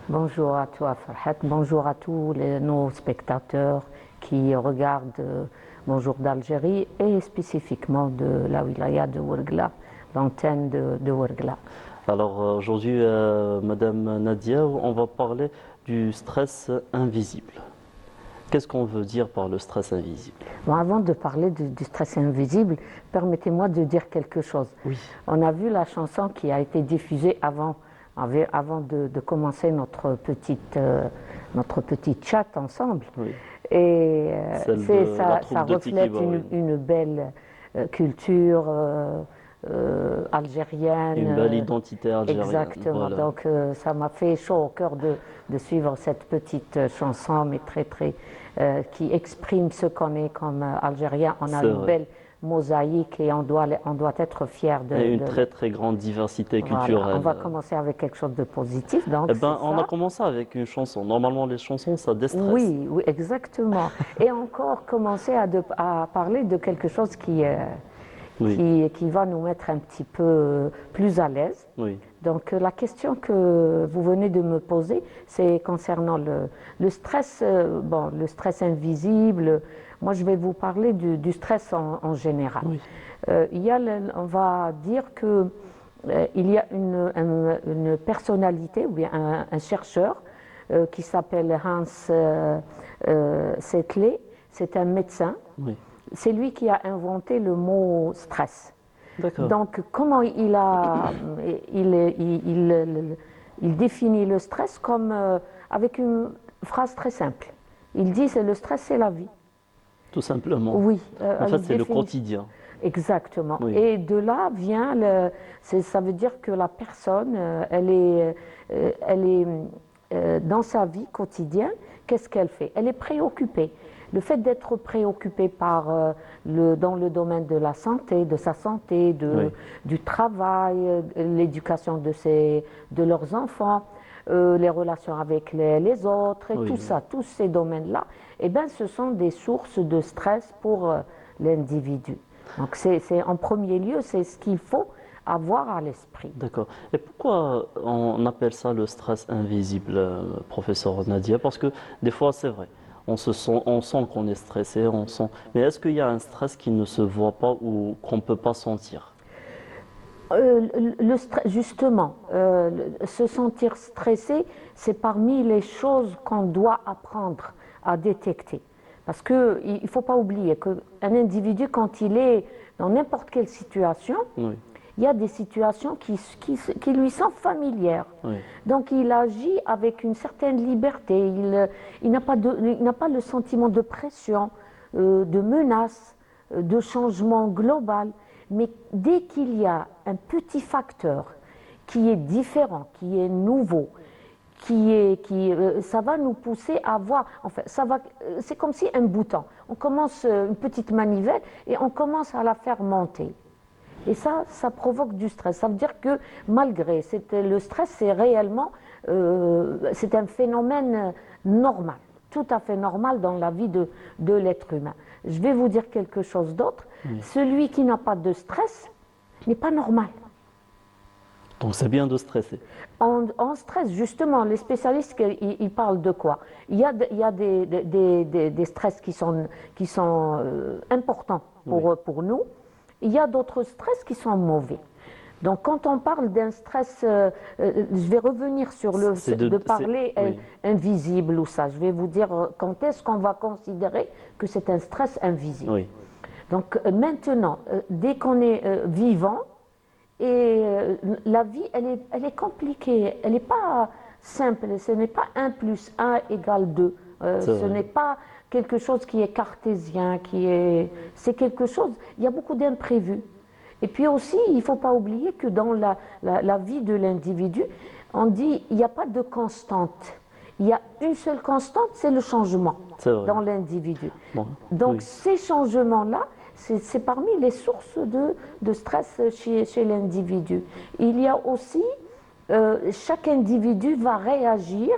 [SPEAKER 8] Bonjour à toi Farhat, bonjour à tous nos spectateurs qui regardent Bonjour d'Algérie et spécifiquement de la wilaya de Ouargla, l'antenne de Ouargla.
[SPEAKER 5] Alors aujourd'hui Madame Nadia, on va parler du stress invisible. Qu'est-ce qu'on veut dire par le stress invisible?
[SPEAKER 8] Bon, avant de parler du stress invisible, permettez-moi de dire quelque chose.
[SPEAKER 5] Oui.
[SPEAKER 8] On a vu la chanson qui a été diffusée avant de commencer notre petite chat ensemble.
[SPEAKER 5] Oui.
[SPEAKER 8] Et
[SPEAKER 5] Celle de la
[SPEAKER 8] ça
[SPEAKER 5] troupe de
[SPEAKER 8] reflète
[SPEAKER 5] Tikiba, oui.
[SPEAKER 8] une belle culture algérienne.
[SPEAKER 5] Une belle identité algérienne.
[SPEAKER 8] Exactement.
[SPEAKER 5] Voilà.
[SPEAKER 8] Donc ça m'a fait chaud au cœur de suivre cette petite chanson, mais très qui exprime ce qu'on est comme Algérien. On a
[SPEAKER 5] C'est
[SPEAKER 8] une
[SPEAKER 5] vrai.
[SPEAKER 8] belle mosaïque et on doit être fier de.
[SPEAKER 5] Et une très grande diversité
[SPEAKER 8] Voilà.
[SPEAKER 5] culturelle.
[SPEAKER 8] On va commencer avec quelque chose de positif. Donc
[SPEAKER 5] Eh ben,
[SPEAKER 8] c'est
[SPEAKER 5] on
[SPEAKER 8] ça.
[SPEAKER 5] a commencé avec une chanson. Normalement, les chansons, ça déstresse.
[SPEAKER 8] Oui, exactement. Et encore commencer à parler de quelque chose
[SPEAKER 5] Oui.
[SPEAKER 8] qui va nous mettre un petit peu plus à l'aise.
[SPEAKER 5] Oui.
[SPEAKER 8] Donc la question que vous venez de me poser, c'est concernant le stress, le stress invisible. Moi, je vais vous parler du stress en général.
[SPEAKER 5] Oui.
[SPEAKER 8] On va dire que il y a une personnalité ou bien un chercheur qui s'appelle Hans Settley. C'est un médecin.
[SPEAKER 5] Oui.
[SPEAKER 8] C'est lui qui a inventé le mot stress.
[SPEAKER 5] D'accord.
[SPEAKER 8] Donc, comment il définit le stress comme avec une phrase très simple. Il dit le stress, c'est la vie.
[SPEAKER 5] Tout simplement.
[SPEAKER 8] Oui.
[SPEAKER 5] En fait,
[SPEAKER 8] il
[SPEAKER 5] c'est le
[SPEAKER 8] définit-
[SPEAKER 5] quotidien.
[SPEAKER 8] Exactement.
[SPEAKER 5] Oui.
[SPEAKER 8] Et de là vient, ça veut dire que la personne, dans sa vie quotidienne, qu'est-ce qu'elle fait? Elle est préoccupée. Le fait d'être préoccupée dans le domaine de la santé, de sa santé,
[SPEAKER 5] Oui.
[SPEAKER 8] du travail, l'éducation de leurs enfants, les relations avec les autres et
[SPEAKER 5] Oui,
[SPEAKER 8] tout
[SPEAKER 5] oui.
[SPEAKER 8] ça, tous ces domaines-là, eh ben, ce sont des sources de stress pour l'individu. Donc en premier lieu, c'est ce qu'il faut avoir à l'esprit.
[SPEAKER 5] D'accord. Et pourquoi on appelle ça le stress invisible, professeur Nadia? Parce que des fois, c'est vrai, on sent qu'on est stressé, mais est-ce qu'il y a un stress qui ne se voit pas ou qu'on ne peut pas sentir?
[SPEAKER 8] Justement, se sentir stressé, c'est parmi les choses qu'on doit apprendre à détecter. Parce qu'il ne faut pas oublier qu'un individu, quand il est dans n'importe quelle situation,
[SPEAKER 5] Oui,
[SPEAKER 8] il y a des situations qui lui sont familières.
[SPEAKER 5] oui,
[SPEAKER 8] Donc il agit avec une certaine liberté, il n'a pas le sentiment de pression, de menace, de changement global. Mais dès qu'il y a un petit facteur qui est différent, qui est nouveau, ça va nous pousser à voir, enfin, c'est comme si un bouton, on commence une petite manivelle et on commence à la faire monter. Et ça provoque du stress. Ça veut dire que malgré, le stress, c'est réellement, c'est un phénomène normal, tout à fait normal dans la vie de l'être humain. Je vais vous dire quelque chose d'autre.
[SPEAKER 5] Oui.
[SPEAKER 8] Celui qui n'a pas de stress n'est pas normal.
[SPEAKER 5] donc c'est bien de stresser.
[SPEAKER 8] En stress, justement, les spécialistes, ils parlent de quoi? Il y a des stress qui sont importants pour nous. Il y a d'autres stress qui sont mauvais. Donc, quand on parle d'un stress, je vais revenir sur parler
[SPEAKER 5] oui.
[SPEAKER 8] invisible ou ça. Je vais vous dire quand est-ce qu'on va considérer que c'est un stress invisible.
[SPEAKER 5] Oui,
[SPEAKER 8] Donc, maintenant, dès qu'on est vivant, et la vie, elle est compliquée, elle n'est pas simple, ce n'est pas 1 plus 1 égale 2. Ce n'est pas quelque chose qui est cartésien, c'est quelque chose, il y a beaucoup d'imprévus. Et puis aussi, il ne faut pas oublier que dans la vie de l'individu, on dit il n'y a pas de constante. Il y a une seule constante, c'est le changement dans l'individu.
[SPEAKER 5] Bon,
[SPEAKER 8] Donc
[SPEAKER 5] oui.
[SPEAKER 8] ces changements-là, c'est parmi les sources de stress chez l'individu. Il y a aussi, chaque individu va réagir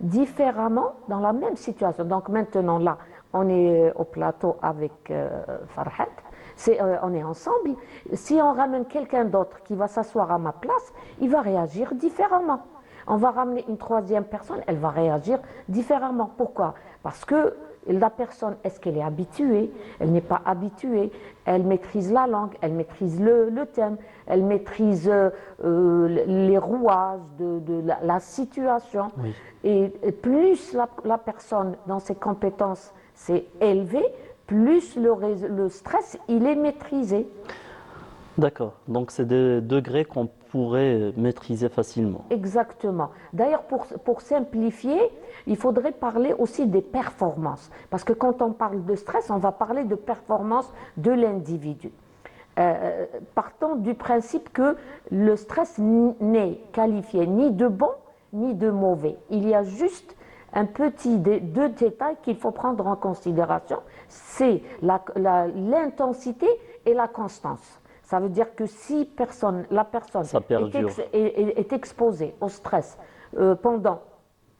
[SPEAKER 8] différemment dans la même situation. Donc maintenant là, on est au plateau avec Farhat, on est ensemble. Si on ramène quelqu'un d'autre qui va s'asseoir à ma place, il va réagir différemment. On va ramener une troisième personne, elle va réagir différemment. Pourquoi? Parce que la personne, est-ce qu'elle est habituée? Elle n'est pas habituée. Elle maîtrise la langue, elle maîtrise le thème, elle maîtrise les rouages de la situation.
[SPEAKER 5] Oui.
[SPEAKER 8] Et plus la personne, dans ses compétences, s'est élevée, plus le stress, il est maîtrisé.
[SPEAKER 5] D'accord. Donc c'est des degrés qu'on pourrait maîtriser facilement.
[SPEAKER 8] Exactement. D'ailleurs, pour simplifier, il faudrait parler aussi des performances. Parce que quand on parle de stress, on va parler de performance de l'individu. Partons du principe que le stress n'est qualifié ni de bon ni de mauvais. Il y a juste deux détails qu'il faut prendre en considération. C'est l'intensité et la constance. Ça veut dire que si la personne est exposée au stress pendant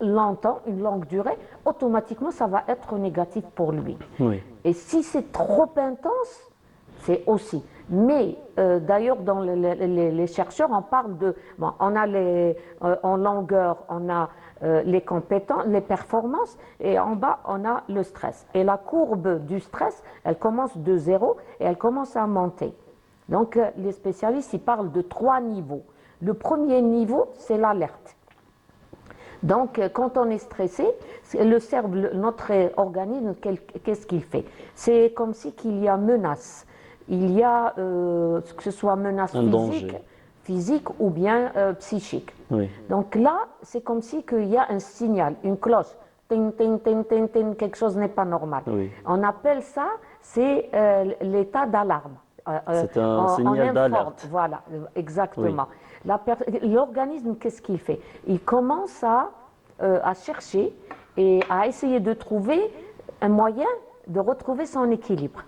[SPEAKER 8] longtemps, une longue durée, automatiquement ça va être négatif pour lui.
[SPEAKER 5] Oui.
[SPEAKER 8] Et si c'est trop intense, c'est aussi. Mais d'ailleurs, dans les chercheurs, on parle de... Bon, on a en longueur, on a les compétences, les performances, et en bas, on a le stress. Et la courbe du stress, elle commence de 0 et elle commence à monter. Donc, les spécialistes, ils parlent de 3 niveaux. Le premier niveau, c'est l'alerte. Donc, quand on est stressé, le cerveau, notre organisme, qu'est-ce qu'il fait? C'est comme si qu'il y a menace. Il y a, que ce soit menace physique ou bien psychique.
[SPEAKER 5] Oui.
[SPEAKER 8] Donc là, c'est comme si qu'il y a un signal, une cloche. Ting, ting, ting, ting, ting, quelque chose n'est pas normal.
[SPEAKER 5] Oui.
[SPEAKER 8] On appelle ça, c'est l'état d'alarme.
[SPEAKER 5] C'est un
[SPEAKER 8] on
[SPEAKER 5] signal
[SPEAKER 8] informe.
[SPEAKER 5] d'alerte.
[SPEAKER 8] Voilà, exactement. L'organisme, qu'est-ce qu'il fait? Il commence à chercher et à essayer de trouver un moyen de retrouver son équilibre.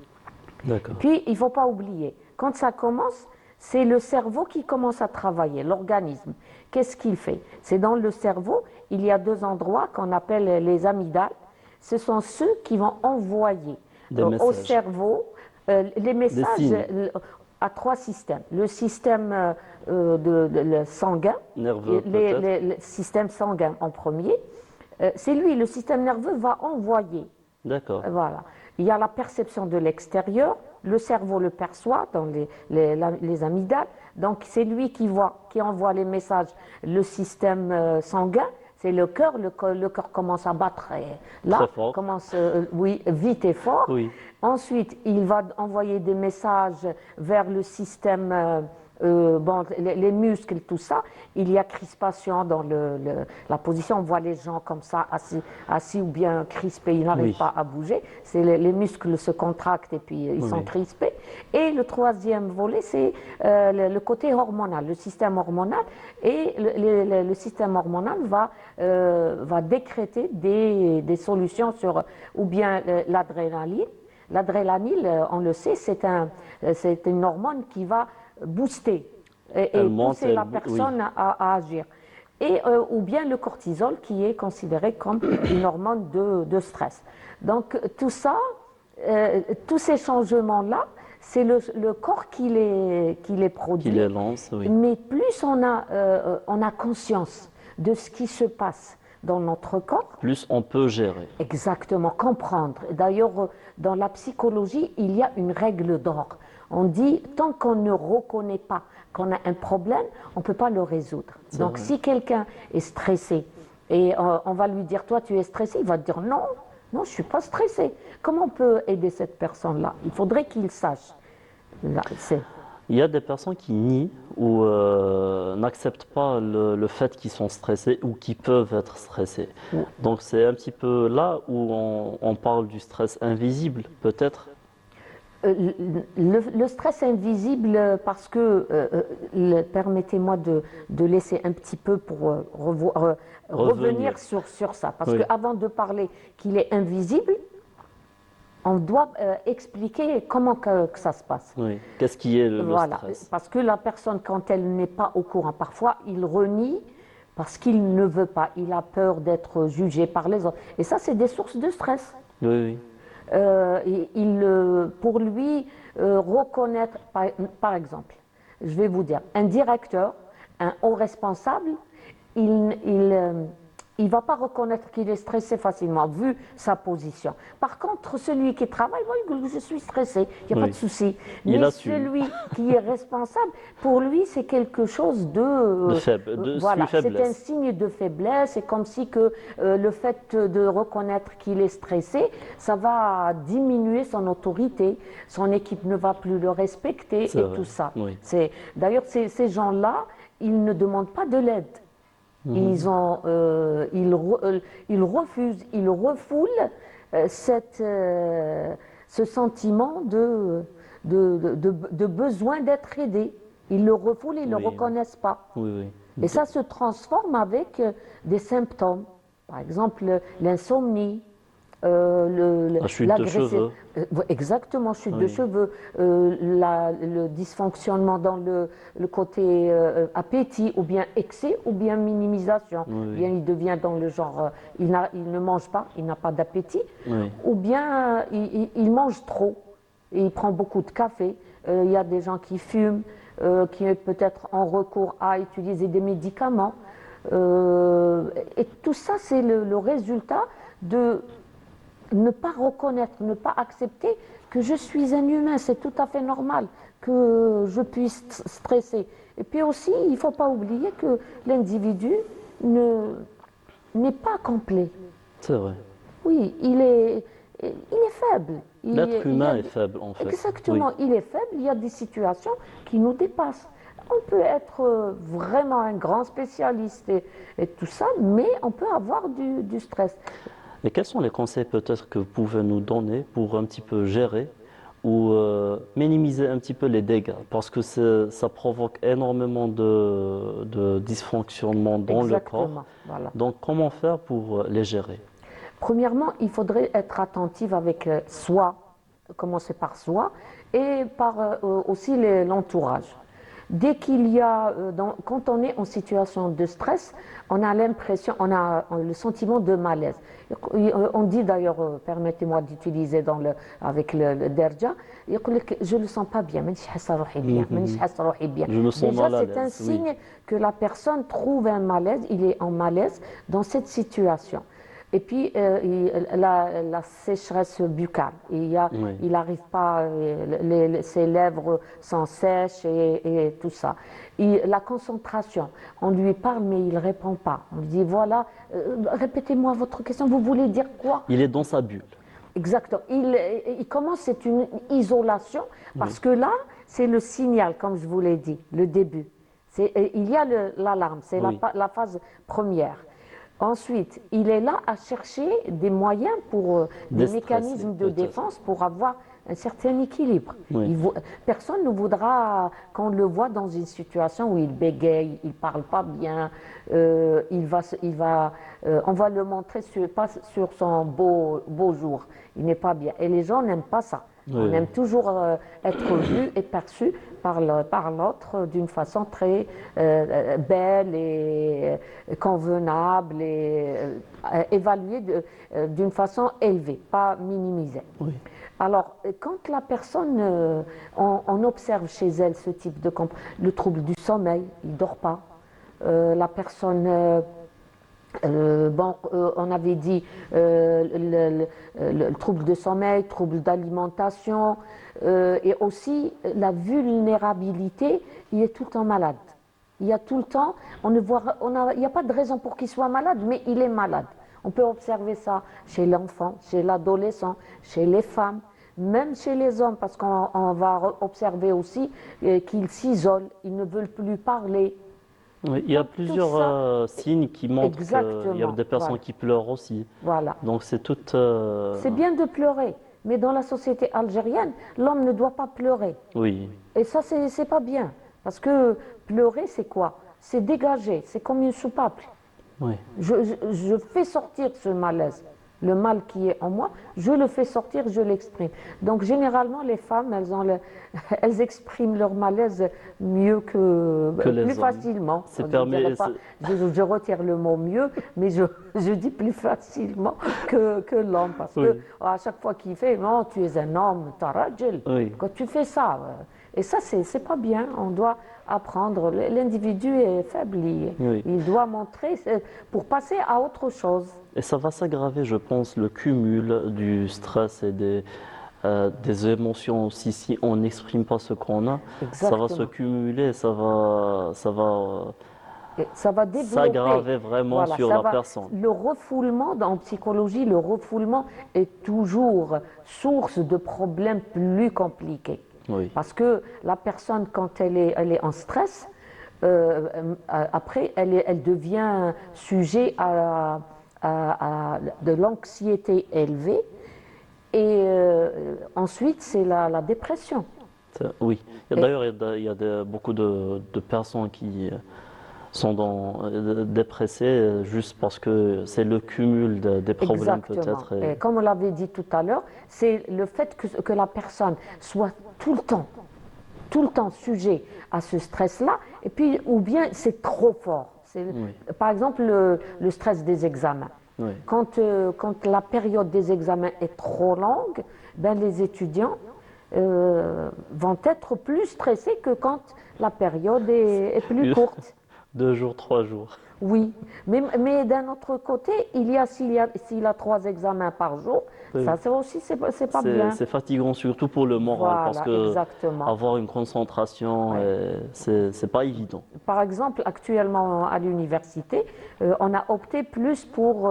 [SPEAKER 5] D'accord.
[SPEAKER 8] Puis, il ne faut pas oublier, quand ça commence, c'est le cerveau qui commence à travailler, l'organisme. Qu'est-ce qu'il fait? C'est dans le cerveau, il y a deux endroits qu'on appelle les amygdales. Ce sont ceux qui vont envoyer au
[SPEAKER 5] messages.
[SPEAKER 8] cerveau les messages à trois systèmes. Le système le sanguin,
[SPEAKER 5] Nerveux,
[SPEAKER 8] le système sanguin en premier. C'est lui, le système nerveux va envoyer.
[SPEAKER 5] D'accord.
[SPEAKER 8] Voilà. Il y a la perception de l'extérieur, le cerveau le perçoit dans les amygdales, donc c'est lui qui envoie les messages, le système sanguin, c'est le cœur commence à battre là,
[SPEAKER 5] Très fort.
[SPEAKER 8] commence oui, vite et fort.
[SPEAKER 5] Oui.
[SPEAKER 8] Ensuite, il va envoyer des messages vers le système les muscles, tout ça. Il y a crispation dans la position. On voit les gens comme ça, assis ou bien crispés, ils n'arrivent pas à bouger. Les muscles se contractent et puis ils sont crispés. Et le troisième volet, c'est le côté hormonal, le système hormonal. Et le système hormonal va décréter des solutions sur ou bien l'adrénaline. L'adrénaline, on le sait, c'est une hormone qui va booster et pousser la personne à agir. Et, ou bien le cortisol qui est considéré comme une hormone de stress. Donc tout ça, tous ces changements-là, c'est le corps qui les produit.
[SPEAKER 5] Qui les lance, oui.
[SPEAKER 8] Mais plus on a conscience de ce qui se passe dans notre corps,
[SPEAKER 5] plus on peut gérer.
[SPEAKER 8] Exactement, comprendre. D'ailleurs, dans la psychologie, il y a une règle d'or. On dit, tant qu'on ne reconnaît pas qu'on a un problème, on ne peut pas le résoudre. Donc, si quelqu'un est stressé et on va lui dire, toi, tu es stressé, il va dire, non, je ne suis pas stressé. Comment on peut aider cette personne-là? Il faudrait qu'il sache. Là,
[SPEAKER 5] il y a des personnes qui nient ou n'acceptent pas le fait qu'ils sont stressés ou qu'ils peuvent être stressés. Donc c'est un petit peu là où on parle du stress invisible, peut-être.
[SPEAKER 8] Le stress invisible, parce que, permettez-moi de laisser un petit peu pour revenir sur ça. Parce qu'avant de parler qu'il est invisible, on doit expliquer comment que ça se passe.
[SPEAKER 5] Oui. Qu'est-ce qui est le stress?
[SPEAKER 8] Parce que la personne, quand elle n'est pas au courant, parfois il renie parce qu'il ne veut pas, il a peur d'être jugé par les autres. Et ça, c'est des sources de stress.
[SPEAKER 5] Oui.
[SPEAKER 8] Pour lui, reconnaître, par exemple, je vais vous dire, un directeur, un haut responsable, il ne va pas reconnaître qu'il est stressé facilement, vu sa position. Par contre, celui qui travaille, je suis stressé, il n'y a pas de souci. Mais celui qui est responsable, pour lui, c'est quelque chose de
[SPEAKER 5] faible,
[SPEAKER 8] voilà, c'est un signe de faiblesse. C'est comme si que le fait de reconnaître qu'il est stressé, ça va diminuer son autorité. Son équipe ne va plus le respecter et tout ça.
[SPEAKER 5] Oui.
[SPEAKER 8] D'ailleurs, ces gens-là, ils ne demandent pas de l'aide. Ils refusent, ils refoulent ce sentiment de besoin d'être aidé. Ils le refoulent, ils ne le reconnaissent pas. Et ça se transforme avec des symptômes. Par exemple, l'insomnie,
[SPEAKER 5] la chute de cheveux.
[SPEAKER 8] Exactement, chute de cheveux, le dysfonctionnement dans le côté appétit, ou bien excès, ou bien minimisation. Bien, il devient dans le genre, il ne mange pas, il n'a pas d'appétit, ou bien il mange trop, et il prend beaucoup de café. Il y a des gens qui fument, qui peut-être ont recours à utiliser des médicaments. Et tout ça, c'est le résultat de ne pas reconnaître, ne pas accepter que je suis un humain, c'est tout à fait normal que je puisse stresser. Et puis aussi, il ne faut pas oublier que l'individu n'est pas complet.
[SPEAKER 5] C'est vrai.
[SPEAKER 8] Oui, il est faible.
[SPEAKER 5] L'être humain est faible, en fait.
[SPEAKER 8] Exactement, il est faible, il y a des situations qui nous dépassent. On peut être vraiment un grand spécialiste et tout ça, mais on peut avoir du stress.
[SPEAKER 5] Et quels sont les conseils peut-être que vous pouvez nous donner pour un petit peu gérer ou minimiser un petit peu les dégâts parce que ça provoque énormément de dysfonctionnement dans le corps.
[SPEAKER 8] Exactement, voilà.
[SPEAKER 5] Donc, comment faire pour les gérer?
[SPEAKER 8] Premièrement, il faudrait être attentif avec soi, commencer par soi, et par aussi l'entourage. Dès qu'il y a, quand on est en situation de stress, on a l'impression, on a le sentiment de malaise. On dit d'ailleurs, permettez-moi d'utiliser avec le derja, je ne le sens pas bien,
[SPEAKER 5] Je me sens
[SPEAKER 8] Déjà,
[SPEAKER 5] mal à
[SPEAKER 8] c'est un
[SPEAKER 5] l'aise, oui.
[SPEAKER 8] signe que la personne trouve un malaise, il est en malaise dans cette situation. Et puis, la sécheresse buccale,
[SPEAKER 5] Oui.
[SPEAKER 8] il n'arrive pas, ses lèvres sont sèches et tout ça. La concentration, on lui parle mais il ne répond pas. On lui dit, voilà, répétez-moi votre question, vous voulez dire quoi?
[SPEAKER 5] Il est dans sa bulle.
[SPEAKER 8] Exactement. Il commence, c'est une isolation, parce que là, c'est le signal, comme je vous l'ai dit, le début. Il y a l'alarme, c'est
[SPEAKER 5] Oui.
[SPEAKER 8] la phase première. Ensuite, il est là à chercher des moyens pour des
[SPEAKER 5] Déstresser,
[SPEAKER 8] mécanismes de
[SPEAKER 5] peut-être.
[SPEAKER 8] défense pour avoir un certain équilibre.
[SPEAKER 5] Oui.
[SPEAKER 8] Personne ne voudra qu'on le voit dans une situation où il bégaye, il parle pas bien, on va le montrer pas sur son beau jour. Il n'est pas bien. Et les gens n'aiment pas ça.
[SPEAKER 5] Oui,
[SPEAKER 8] On
[SPEAKER 5] oui.
[SPEAKER 8] aime toujours être vu et perçu par l'autre d'une façon très belle et convenable et évaluée d'une façon élevée, pas minimisée.
[SPEAKER 5] Oui.
[SPEAKER 8] Alors, quand la personne, on observe chez elle ce type de le trouble du sommeil, il ne dort pas. La personne, on avait dit le trouble de sommeil, trouble d'alimentation, et aussi la vulnérabilité, il est tout le temps malade. Il y a tout le temps, il n'y a pas de raison pour qu'il soit malade, mais il est malade. On peut observer ça chez l'enfant, chez l'adolescent, chez les femmes, même chez les hommes, parce qu'on va observer aussi qu'ils s'isolent, ils ne veulent plus parler.
[SPEAKER 5] Oui, il y a
[SPEAKER 8] Tout
[SPEAKER 5] plusieurs
[SPEAKER 8] ça.
[SPEAKER 5] signes qui montrent qu'il y a
[SPEAKER 8] Exactement,
[SPEAKER 5] des personnes
[SPEAKER 8] voilà.
[SPEAKER 5] qui pleurent aussi.
[SPEAKER 8] Voilà.
[SPEAKER 5] Donc c'est tout.
[SPEAKER 8] C'est bien de pleurer, mais dans la société algérienne, l'homme ne doit pas pleurer.
[SPEAKER 5] Oui,
[SPEAKER 8] Et ça, c'est pas bien. Parce que pleurer, c'est quoi? C'est dégager, c'est comme une soupape.
[SPEAKER 5] oui.
[SPEAKER 8] Je fais sortir ce malaise. Le mal qui est en moi, je le fais sortir, je l'exprime. Donc généralement, les femmes, elles expriment leur malaise mieux
[SPEAKER 5] Que les
[SPEAKER 8] plus
[SPEAKER 5] hommes.
[SPEAKER 8] facilement.
[SPEAKER 5] C'est
[SPEAKER 8] Je
[SPEAKER 5] permis-
[SPEAKER 8] dirais pas- je retire le mot mieux, mais je dis plus facilement que l'homme. Parce
[SPEAKER 5] Oui.
[SPEAKER 8] que à chaque fois qu'il fait, non, tu es un homme, t'as rajel.
[SPEAKER 5] Oui.
[SPEAKER 8] Quand tu fais ça, et ça, c'est pas bien. On doit apprendre. L'individu est faible.
[SPEAKER 5] Oui.
[SPEAKER 8] Il doit montrer pour passer à autre chose.
[SPEAKER 5] Et ça va s'aggraver, je pense, le cumul du stress et des émotions aussi. Si on n'exprime pas ce qu'on a, ça va se
[SPEAKER 8] Exactement.
[SPEAKER 5] cumuler, ça va
[SPEAKER 8] Et ça va développer.
[SPEAKER 5] s'aggraver vraiment
[SPEAKER 8] Voilà,
[SPEAKER 5] sur
[SPEAKER 8] ça
[SPEAKER 5] la
[SPEAKER 8] va-
[SPEAKER 5] personne.
[SPEAKER 8] Le refoulement, en psychologie, le refoulement est toujours source de problèmes plus compliqués.
[SPEAKER 5] Oui.
[SPEAKER 8] Parce que la personne, quand elle est en stress, après, elle devient sujet à de l'anxiété élevée. Et ensuite, c'est la dépression.
[SPEAKER 5] Oui. D'ailleurs, beaucoup de personnes qui sont dépressées juste parce que c'est le cumul des problèmes peut-être.
[SPEAKER 8] Et comme on l'avait dit tout à l'heure, c'est le fait que la personne soit tout le temps sujet à ce stress-là, et puis ou bien c'est trop fort. Par exemple, le stress des examens.
[SPEAKER 5] Oui.
[SPEAKER 8] Quand la période des examens est trop longue, ben les étudiants vont être plus stressés que quand la période est plus courte.
[SPEAKER 5] 2 jours, 3 jours.
[SPEAKER 8] Oui, mais d'un autre côté, s'il a 3 examens par jour,
[SPEAKER 5] Oui.
[SPEAKER 8] ça c'est aussi c'est pas bien.
[SPEAKER 5] C'est fatigant surtout pour le moral
[SPEAKER 8] Voilà,
[SPEAKER 5] parce que
[SPEAKER 8] exactement.
[SPEAKER 5] avoir une concentration, c'est pas évident.
[SPEAKER 8] Par exemple, actuellement à l'université, on a opté plus pour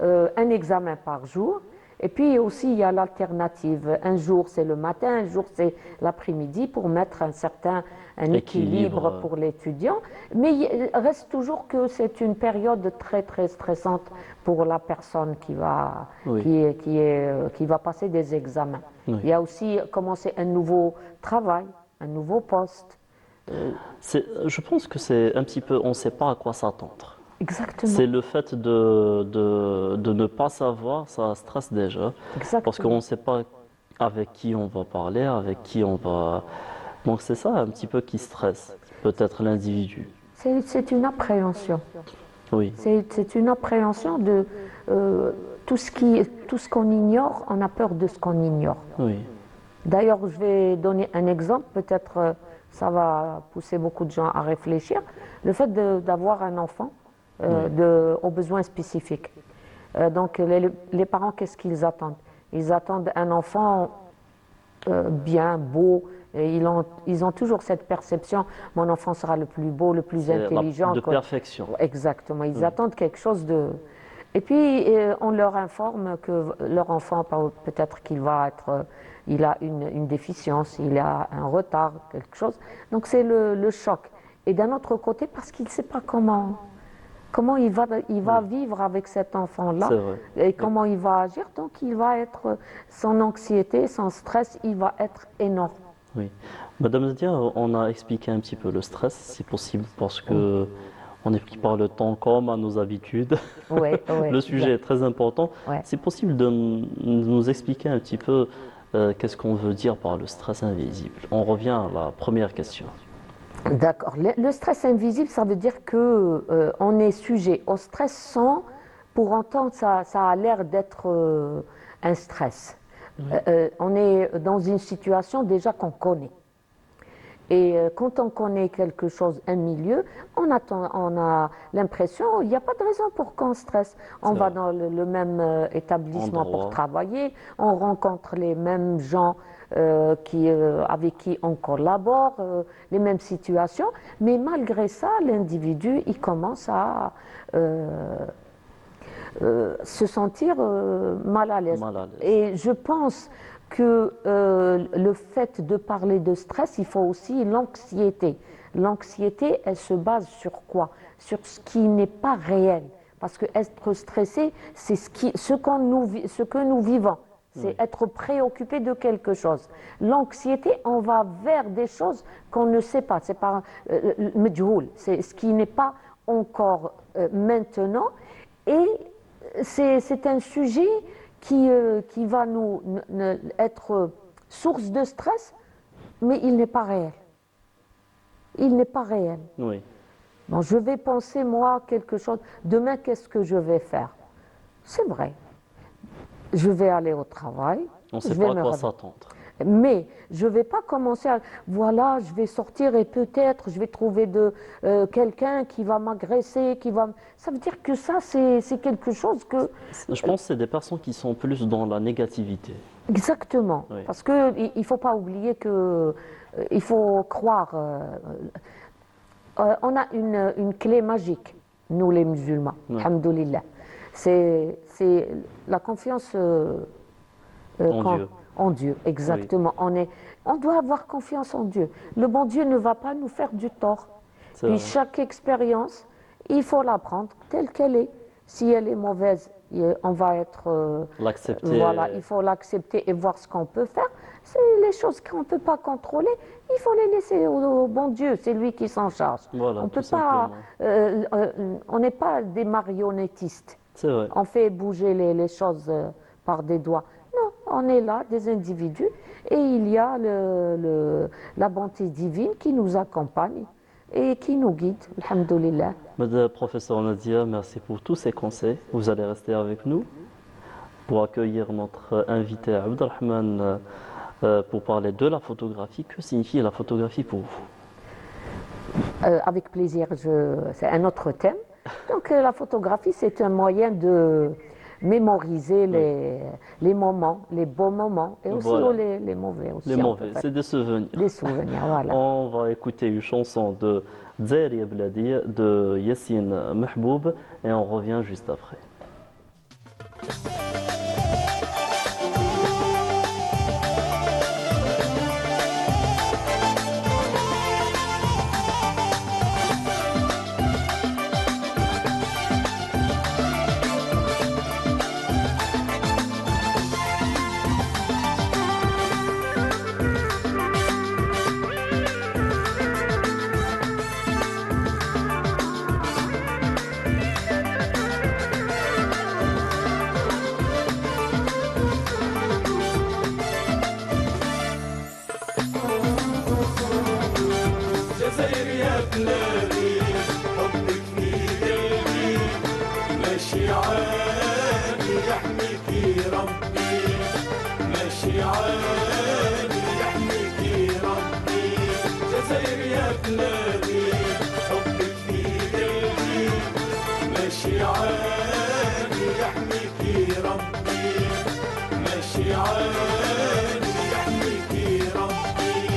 [SPEAKER 8] un examen par jour Et puis aussi, il y a l'alternative. Un jour, c'est le matin, un jour, c'est l'après-midi pour mettre un équilibre pour l'étudiant. Mais il reste toujours que c'est une période très, très stressante pour la personne qui va, qui va passer des examens.
[SPEAKER 5] Oui.
[SPEAKER 8] Il y a aussi commencer un nouveau travail, un nouveau poste.
[SPEAKER 5] Je pense que c'est un petit peu, on ne sait pas à quoi s'attendre.
[SPEAKER 8] Exactement.
[SPEAKER 5] C'est le fait de ne pas savoir, ça stresse déjà.
[SPEAKER 8] Exactement.
[SPEAKER 5] Parce qu'on ne sait pas avec qui on va parler, avec qui on va... Donc c'est ça un petit peu qui stresse, peut-être l'individu.
[SPEAKER 8] C'est une appréhension.
[SPEAKER 5] Oui,
[SPEAKER 8] C'est une appréhension de tout ce qu'on ignore, on a peur de ce qu'on ignore.
[SPEAKER 5] oui,
[SPEAKER 8] D'ailleurs, je vais donner un exemple, peut-être ça va pousser beaucoup de gens à réfléchir. Le fait d'avoir un enfant aux besoins spécifiques. Donc les parents, qu'est-ce qu'ils attendent? Ils attendent un enfant bien, beau. Et ils ont toujours cette perception, mon enfant sera le plus beau, le plus intelligent.
[SPEAKER 5] de perfection.
[SPEAKER 8] Exactement, ils attendent quelque chose de... Et puis, on leur informe que leur enfant, peut-être il a une déficience, il a un retard, quelque chose. Donc, c'est le choc. Et d'un autre côté, parce qu'il ne sait pas comment il va vivre avec cet enfant-là et comment il va agir. Donc, son anxiété, son stress, il va être énorme.
[SPEAKER 5] Oui. Madame Nadia, on a expliqué un petit peu le stress, si possible, parce que on est pris par le temps comme à nos habitudes. Le sujet est très important.
[SPEAKER 8] Ouais.
[SPEAKER 5] C'est possible de nous expliquer un petit peu qu'est-ce qu'on veut dire par le stress invisible. On revient à la première question.
[SPEAKER 8] D'accord. Le stress invisible, ça veut dire que on est sujet au stress sans, pour entendre, ça a l'air d'être un stress. On est dans une situation déjà qu'on connaît. Et quand on connaît quelque chose, un milieu, on a l'impression, il n'y a pas de raison pour qu'on stresse. On va dans le même établissement pour travailler, on rencontre les mêmes gens avec qui on collabore, les mêmes situations, mais malgré ça, l'individu, il commence à se sentir mal à l'aise. Et je pense que le fait de parler de stress, il faut aussi l'anxiété. L'anxiété, elle se base sur quoi? Sur ce qui n'est pas réel. Parce que être stressé, c'est ce que nous vivons. C'est être préoccupé de quelque chose. L'anxiété, on va vers des choses qu'on ne sait pas. C'est pas medjoul, c'est ce qui n'est pas encore maintenant. Et c'est un sujet qui va être source de stress, mais il n'est pas réel. Il n'est pas réel.
[SPEAKER 5] Oui.
[SPEAKER 8] Bon, je vais penser, moi, quelque chose. Demain, qu'est-ce que je vais faire? C'est vrai. Je vais aller au travail.
[SPEAKER 5] On ne sait pas à quoi s'attendre.
[SPEAKER 8] Mais je ne vais pas commencer à... Voilà, je vais sortir et peut-être je vais trouver quelqu'un qui va m'agresser, Ça veut dire que ça, c'est quelque chose que...
[SPEAKER 5] Je pense que c'est des personnes qui sont plus dans la négativité.
[SPEAKER 8] Exactement.
[SPEAKER 5] Oui.
[SPEAKER 8] Parce qu'il ne faut pas oublier que... il faut croire... on a une clé magique, nous les musulmans, alhamdoulilah. C'est la confiance en Dieu, exactement. Oui. On doit avoir confiance en Dieu. Le bon Dieu ne va pas nous faire du tort. Puis chaque expérience, il faut la prendre telle qu'elle est. Si elle est mauvaise, on va
[SPEAKER 5] l'accepter.
[SPEAKER 8] Voilà, il faut l'accepter et voir ce qu'on peut faire. C'est les choses qu'on ne peut pas contrôler. Il faut les laisser au bon Dieu. C'est lui qui s'en charge.
[SPEAKER 5] Voilà,
[SPEAKER 8] on peut pas. On n'est pas des marionnettistes.
[SPEAKER 5] C'est vrai.
[SPEAKER 8] On fait bouger les choses par des doigts. Non, on est là, des individus, et il y a la bonté divine qui nous accompagne et qui nous guide, alhamdoulilah.
[SPEAKER 5] Madame professeur Nadia, merci pour tous ces conseils. Vous allez rester avec nous pour accueillir notre invité Abdelrahman pour parler de la photographie. Que signifie la photographie pour vous?
[SPEAKER 8] Avec plaisir, c'est un autre thème. Donc la photographie, c'est un moyen de mémoriser les moments, les beaux moments et aussi les mauvais. Aussi,
[SPEAKER 5] les mauvais, c'est des souvenirs.
[SPEAKER 8] Des souvenirs, voilà.
[SPEAKER 5] On va écouter une chanson de Dzeri Bladi de Yassine Mahboub et on revient juste après.
[SPEAKER 2] يحميكي ربي ماشي عالي يحميكي ربي جزائر يا بلادي حبك في قلبي ماشي عالي يحميكي ربي ماشي عالي يحميكي ربي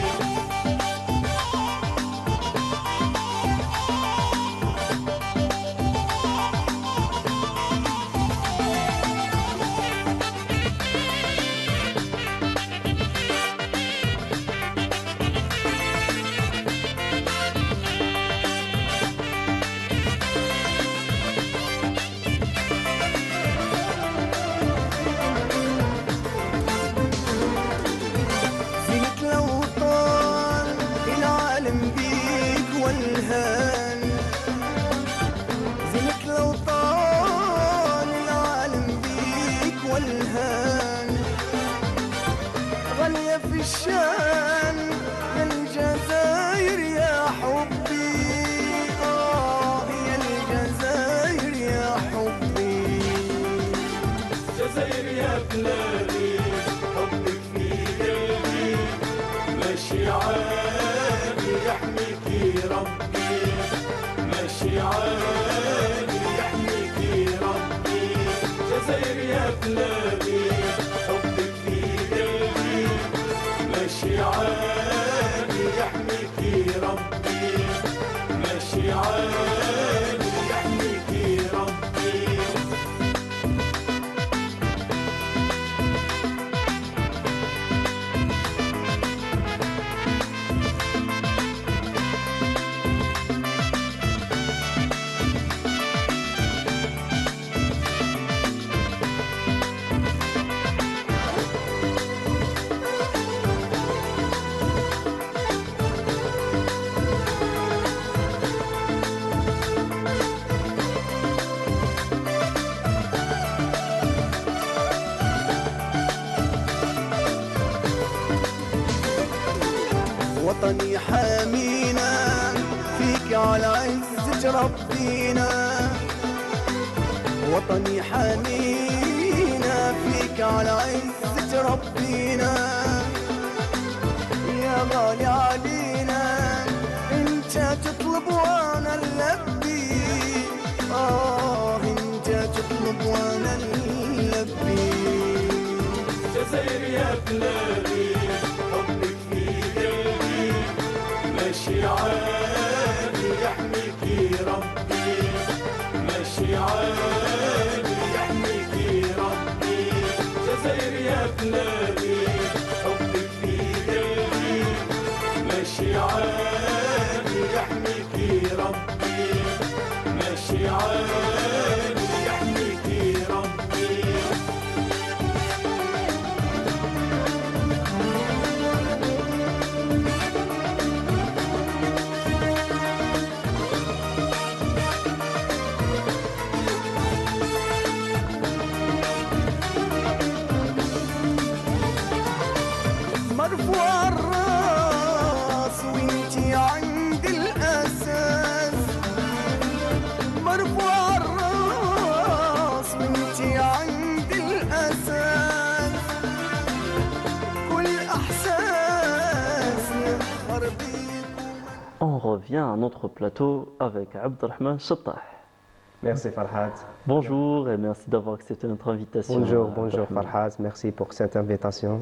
[SPEAKER 6] زينة الأوطان العالم بيك والهان زينة الأوطان العالم بيك والهان غالية في الشان يا الجزائر يا حبي يا الجزائر يا حبي
[SPEAKER 2] جزائر يا بلادي حبك في قلبي ماشي عالي يحميكي ربي ماشي عالي يحميكي ربي جزائر يا بلادي حبك في قلبي ماشي عالي يحميكي ربي ماشي عالي يحميكي ربي
[SPEAKER 6] وطني حامينا فيك على عزة ربينا وطني حامينا فيك على عزة ربينا يا غالي علينا انت تطلب وانا نلبي انت تطلب وانا نلبي
[SPEAKER 2] جزائر يا بلادي حبك في قلبي ماشي عالي يحميكي ربي ماشي عالي يحميكي ربي جزائر يا بلادي حبك في قلبي ماشي عالي يحميكي ربي ماشي عالي يحميكي ربي
[SPEAKER 6] مرفوع الراس وانتي عند الاساس مرفوع الراس وانتي عند الاساس كل احساس يفخر بيك
[SPEAKER 5] On revient à notre plateau avec Abdelrahman Chattah.
[SPEAKER 9] Merci Farhad.
[SPEAKER 5] Bonjour et merci d'avoir accepté notre invitation.
[SPEAKER 9] Bonjour Farhad. Merci pour cette invitation.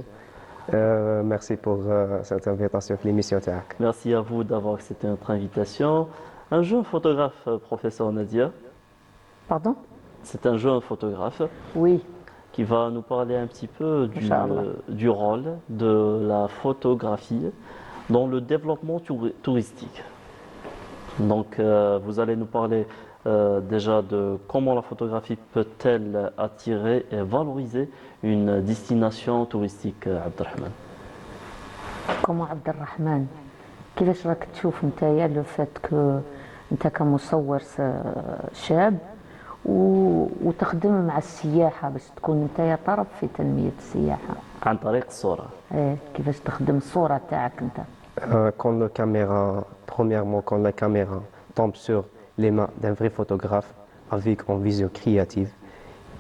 [SPEAKER 9] Merci pour cette invitation à l'émission TAC.
[SPEAKER 5] Merci à vous d'avoir accepté notre invitation. Un jeune photographe, professeur Nadia.
[SPEAKER 8] Pardon?
[SPEAKER 5] C'est un jeune photographe
[SPEAKER 8] Oui.
[SPEAKER 5] qui va nous parler un petit peu
[SPEAKER 8] Inch'Allah.
[SPEAKER 5] du rôle de la photographie dans le développement touristique. Donc vous allez nous parler déjà de comment la photographie peut-elle attirer et valoriser une destination touristique, Abdelrahman.
[SPEAKER 8] كما عبد الرحمن كيفاش راك تشوف نتايا لو فات كو انت كمصور شاب وتخدم مع السياحه باش تكون نتايا طرف في تنميه السياحه
[SPEAKER 5] عن طريق الصورة.
[SPEAKER 8] كيفاش تخدم الصوره تاعك انت
[SPEAKER 9] Premièrement, quand la caméra tombe sur les mains d'un vrai photographe avec une vision créative,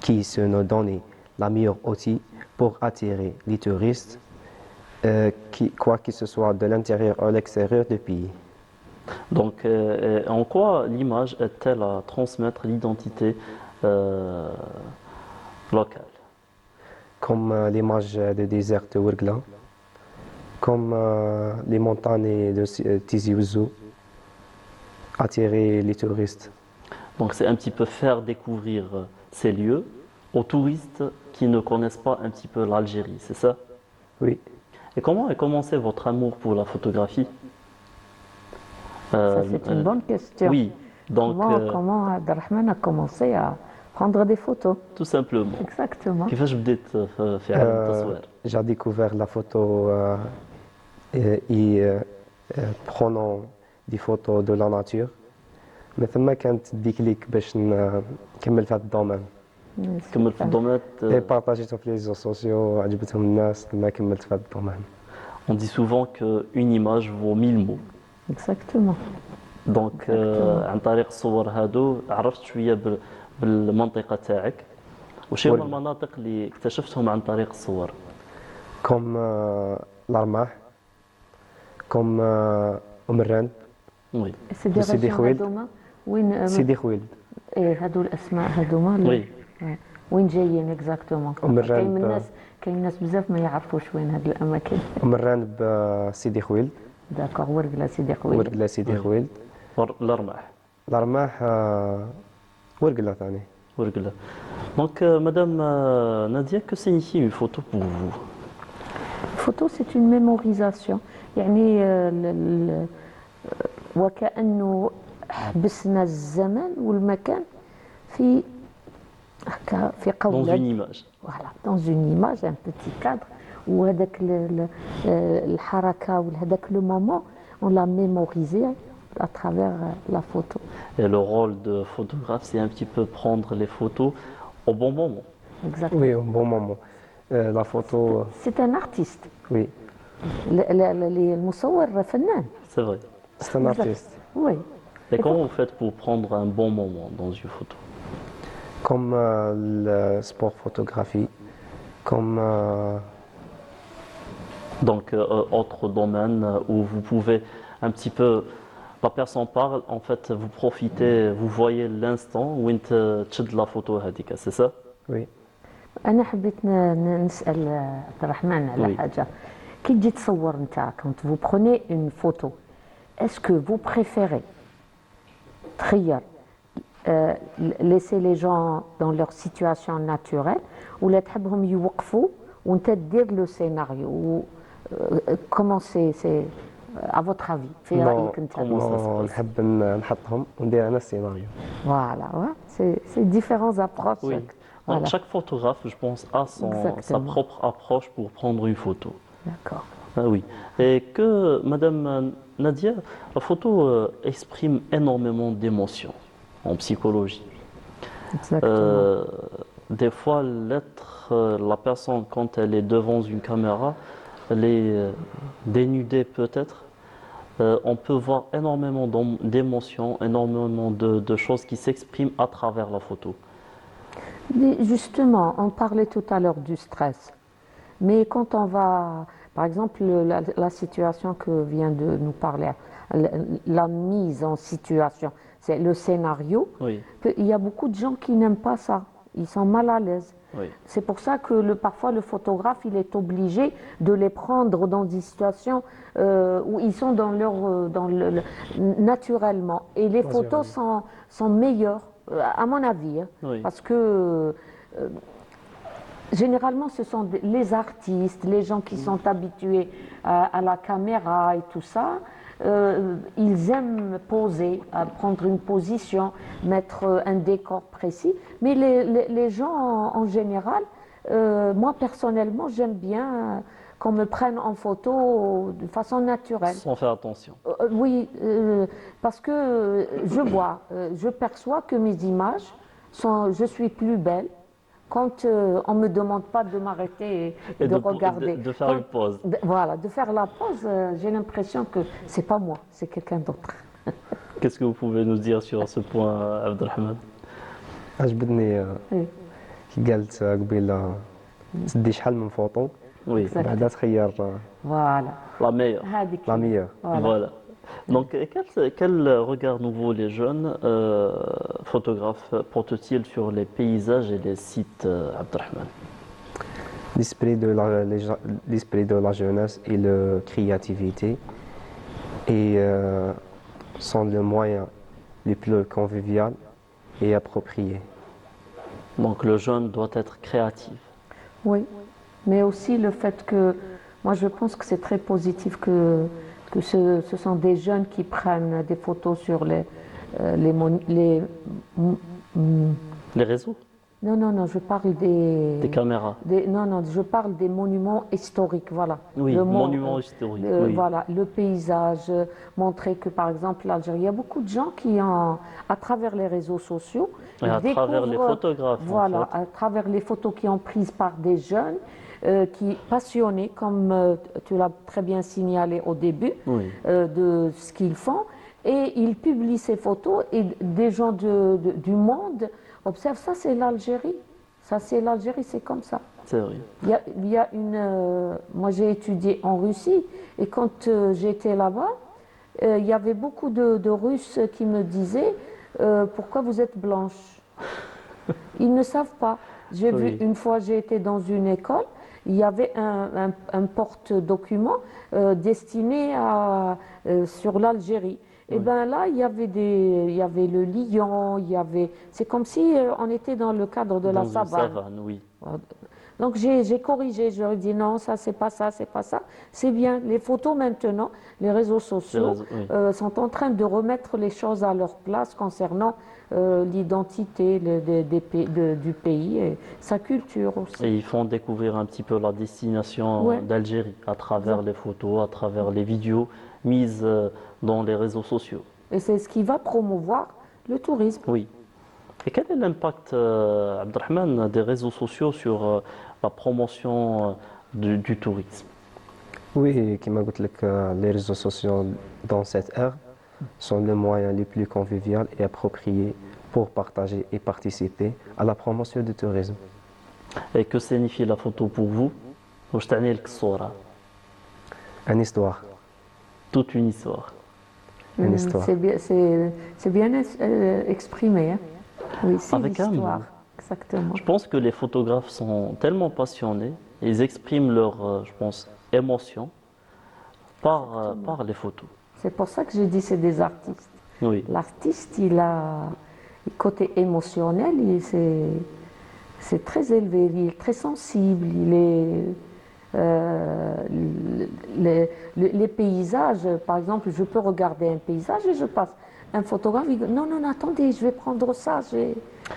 [SPEAKER 9] qui se nous donne la meilleure outil pour attirer les touristes, quoi que ce soit de l'intérieur ou de l'extérieur du pays.
[SPEAKER 5] Donc, en quoi l'image aide-t-elle à transmettre l'identité locale?
[SPEAKER 9] Comme l'image du désert de Ouargla, comme les montagnes de Tizi Ouzou, attirer les touristes.
[SPEAKER 5] Donc, c'est un petit peu faire découvrir ces lieux aux touristes qui ne connaissent pas un petit peu l'Algérie, c'est ça?
[SPEAKER 9] Oui.
[SPEAKER 5] Et comment a commencé votre amour pour la photographie?
[SPEAKER 8] Ça, c'est une bonne question.
[SPEAKER 5] Oui, donc
[SPEAKER 8] comment Abdelrahman a commencé à prendre des photos?
[SPEAKER 5] tout simplement.
[SPEAKER 8] Exactement.
[SPEAKER 5] كيفاش بديت في عالم التصوير؟
[SPEAKER 9] J'ai découvert la photo et prenant des photos de la nature. مثل ما كانت ديكليك باش نكمل في هذا الدومين.
[SPEAKER 5] كمل في الدومين.
[SPEAKER 9] Et partagé sur les réseaux sociaux, عجبتهم الناس ما كملت في هذا الدومين.
[SPEAKER 5] On dit souvent qu'une image vaut 1000 mots.
[SPEAKER 8] Exactement.
[SPEAKER 5] دونك عن طريق الصور هادو عرفت شويه بالمنطقه تاعك. وش هما المناطق اللي اكتشفتهم عن طريق الصور؟
[SPEAKER 9] Comme l'Armah, comme Oumrand,
[SPEAKER 5] Oui.
[SPEAKER 8] سيدي خويلد. وين
[SPEAKER 9] سيدي خويلد.
[SPEAKER 8] ايه هادو الاسماء هادوما.
[SPEAKER 5] وي.
[SPEAKER 8] وين جايين اكزاكتومون؟ كاين ناس بزاف ما يعرفوش وين هاد الاماكن.
[SPEAKER 9] Oumrand بسيدي خويلد.
[SPEAKER 8] داكوغ ورقله سيدي خويلد.
[SPEAKER 9] ورقله سيدي خويلد.
[SPEAKER 5] l'Armah.
[SPEAKER 9] l'Armah ورقله ثاني.
[SPEAKER 5] ورقله. Donc madame Nadia, que signifie une photo pour vous?
[SPEAKER 8] Une photo c'est une mémorisation. يعني وكأنه حبسنا الزمان والمكان في قولب.
[SPEAKER 5] Dans une image.
[SPEAKER 8] Voilà, dans une image, un petit cadre où هذاك الحركة وهذاك le moment, on l'a mémorisé à travers la photo.
[SPEAKER 5] Et le rôle de photographe, c'est un petit peu prendre les photos au bon moment.
[SPEAKER 8] Exactement.
[SPEAKER 9] Oui, au bon moment. La photo.
[SPEAKER 8] C'est un artiste.
[SPEAKER 9] Oui.
[SPEAKER 8] المصور فنان.
[SPEAKER 5] C'est vrai.
[SPEAKER 9] C'est un artiste.
[SPEAKER 8] Oui.
[SPEAKER 5] Et comment vous faites pour prendre un bon moment dans une photo?
[SPEAKER 9] Comme le sport photographie, comme.
[SPEAKER 5] Donc, autre domaine où vous pouvez un petit peu. La personne parle, en fait, vous profitez, vous voyez l'instant où tu تشد la photo هذيك, c'est ça?
[SPEAKER 9] Oui.
[SPEAKER 8] أنا حبيت نسأل عبد الرحمن على حاجة. كي تجي تصور أنت quand vous prenez une photo, est-ce que vous préférez تخير laisser les gens dans leur situation naturelle ولا تحبهم يوقفوا وأنت تدير le scénario? Comment c'est à votre avis في رأيك أنت؟
[SPEAKER 9] نحب نحطهم وندير أنا السيناريو.
[SPEAKER 8] Voilà, ouais. c'est différentes approches.
[SPEAKER 5] Oui.
[SPEAKER 8] Voilà.
[SPEAKER 5] Chaque photographe, je pense, a sa propre approche pour prendre une photo.
[SPEAKER 8] D'accord.
[SPEAKER 5] Ah oui. Et que, Madame Nadia, la photo exprime énormément d'émotions en psychologie.
[SPEAKER 8] Exactement.
[SPEAKER 5] Des fois, la personne, quand elle est devant une caméra, elle est dénudée peut-être. On peut voir énormément d'émotions, énormément de choses qui s'expriment à travers la photo.
[SPEAKER 8] Justement, on parlait tout à l'heure du stress. Mais quand on va, par exemple, la situation que vient de nous parler, la mise en situation, c'est le scénario.
[SPEAKER 5] Oui.
[SPEAKER 8] Il y a beaucoup de gens qui n'aiment pas ça. Ils sont mal à l'aise.
[SPEAKER 5] Oui.
[SPEAKER 8] C'est pour ça que parfois le photographe, il est obligé de les prendre dans des situations où ils sont naturellement. Et les photos sont meilleures, à mon avis. Hein,
[SPEAKER 5] Oui.
[SPEAKER 8] parce que généralement, ce sont les artistes, les gens qui sont habitués à la caméra et tout ça. Ils aiment poser, prendre une position, mettre un décor précis. Mais les gens en général, moi personnellement, j'aime bien qu'on me prenne en photo de façon naturelle.
[SPEAKER 5] Sans faire attention.
[SPEAKER 8] Oui, parce que je perçois que mes images je suis plus belle quand on ne me demande pas de m'arrêter et de regarder.
[SPEAKER 5] De faire une pause.
[SPEAKER 8] Voilà, de faire la pause, j'ai l'impression que c'est pas moi, c'est quelqu'un d'autre.
[SPEAKER 5] Qu'est-ce que vous pouvez nous dire sur ce point, Abdelrahman?
[SPEAKER 9] عجبتني كي قالت قبيله تدي شحال من فوطو
[SPEAKER 5] Oui,
[SPEAKER 9] بعدا تخير
[SPEAKER 8] Voilà.
[SPEAKER 5] la meilleure.
[SPEAKER 8] هذيك
[SPEAKER 9] لا ميور.
[SPEAKER 5] Voilà. Donc, quel regard nouveau les jeunes photographes portent-ils sur les paysages et les sites, Abdelrahman?
[SPEAKER 9] L'esprit de la jeunesse et la créativité sont le moyen le plus convivial et approprié.
[SPEAKER 5] Donc, le jeune doit être créatif.
[SPEAKER 8] Oui, mais aussi le fait que, moi je pense que c'est très positif que ce sont des jeunes qui prennent des photos sur
[SPEAKER 5] Les réseaux,
[SPEAKER 8] non, je parle
[SPEAKER 5] des caméras.
[SPEAKER 8] non, je parle des monuments historiques, voilà.
[SPEAKER 5] Oui,
[SPEAKER 8] Le
[SPEAKER 5] monuments historiques. Oui.
[SPEAKER 8] Voilà, le paysage, montrer que par exemple l'Algérie, il y a beaucoup de gens qui, à travers les réseaux sociaux,
[SPEAKER 5] Et à travers les
[SPEAKER 8] découvrent,
[SPEAKER 5] photographes, en
[SPEAKER 8] voilà,
[SPEAKER 5] fait.
[SPEAKER 8] à travers les photos qui ont prises par des jeunes, qui passionnés, comme tu l'as très bien signalé au début,
[SPEAKER 5] Oui.
[SPEAKER 8] de ce qu'ils font, et ils publient ces photos et des gens du monde observent ça, c'est l'Algérie. Ça, c'est l'Algérie, c'est comme ça.
[SPEAKER 5] C'est vrai.
[SPEAKER 8] Il y a moi, j'ai étudié en Russie et quand j'étais là-bas, il y avait beaucoup de Russes qui me disaient pourquoi vous êtes blanche. Ils ne savent pas. J'ai vu une fois, j'ai été dans une école, il y avait un porte-document destiné sur l'Algérie. Et bien là, il y avait le lion, c'est comme si on était dans le cadre de
[SPEAKER 5] Dans
[SPEAKER 8] la
[SPEAKER 5] une
[SPEAKER 8] savane.
[SPEAKER 5] savane, oui.
[SPEAKER 8] Donc j'ai corrigé, je leur ai dit non, ça c'est pas ça, c'est pas ça. C'est bien, les photos maintenant, les réseaux sociaux sont en train de remettre les choses à leur place concernant l'identité du pays et sa culture aussi.
[SPEAKER 5] Et ils font découvrir un petit peu la destination d'Algérie à travers les photos, à travers les vidéos mises dans les réseaux sociaux.
[SPEAKER 8] Et c'est ce qui va promouvoir le tourisme.
[SPEAKER 5] Oui. Et quel est l'impact, Abdelrahman, des réseaux sociaux sur la promotion du tourisme?
[SPEAKER 9] Oui, comme je l'ai dit, les réseaux sociaux dans cette ère sont le moyen le plus convivial et approprié pour partager et participer à la promotion du tourisme.
[SPEAKER 5] Et que signifie la photo pour vous?
[SPEAKER 9] Une histoire.
[SPEAKER 5] Toute une histoire.
[SPEAKER 9] Une histoire.
[SPEAKER 8] C'est bien exprimé. Hein? Oui, c'est
[SPEAKER 5] Avec un
[SPEAKER 8] l'histoire.
[SPEAKER 5] mot.
[SPEAKER 8] Exactement.
[SPEAKER 5] Je pense que les photographes sont tellement passionnés, ils expriment leur, je pense, émotion par les photos.
[SPEAKER 8] C'est pour ça que j'ai dit c'est des artistes.
[SPEAKER 5] Oui.
[SPEAKER 8] L'artiste, il a le côté émotionnel, c'est très élevé, il est très sensible, les paysages, par exemple, je peux regarder un paysage et je passe. Un photographe, il dit non, attendez, je vais prendre ça.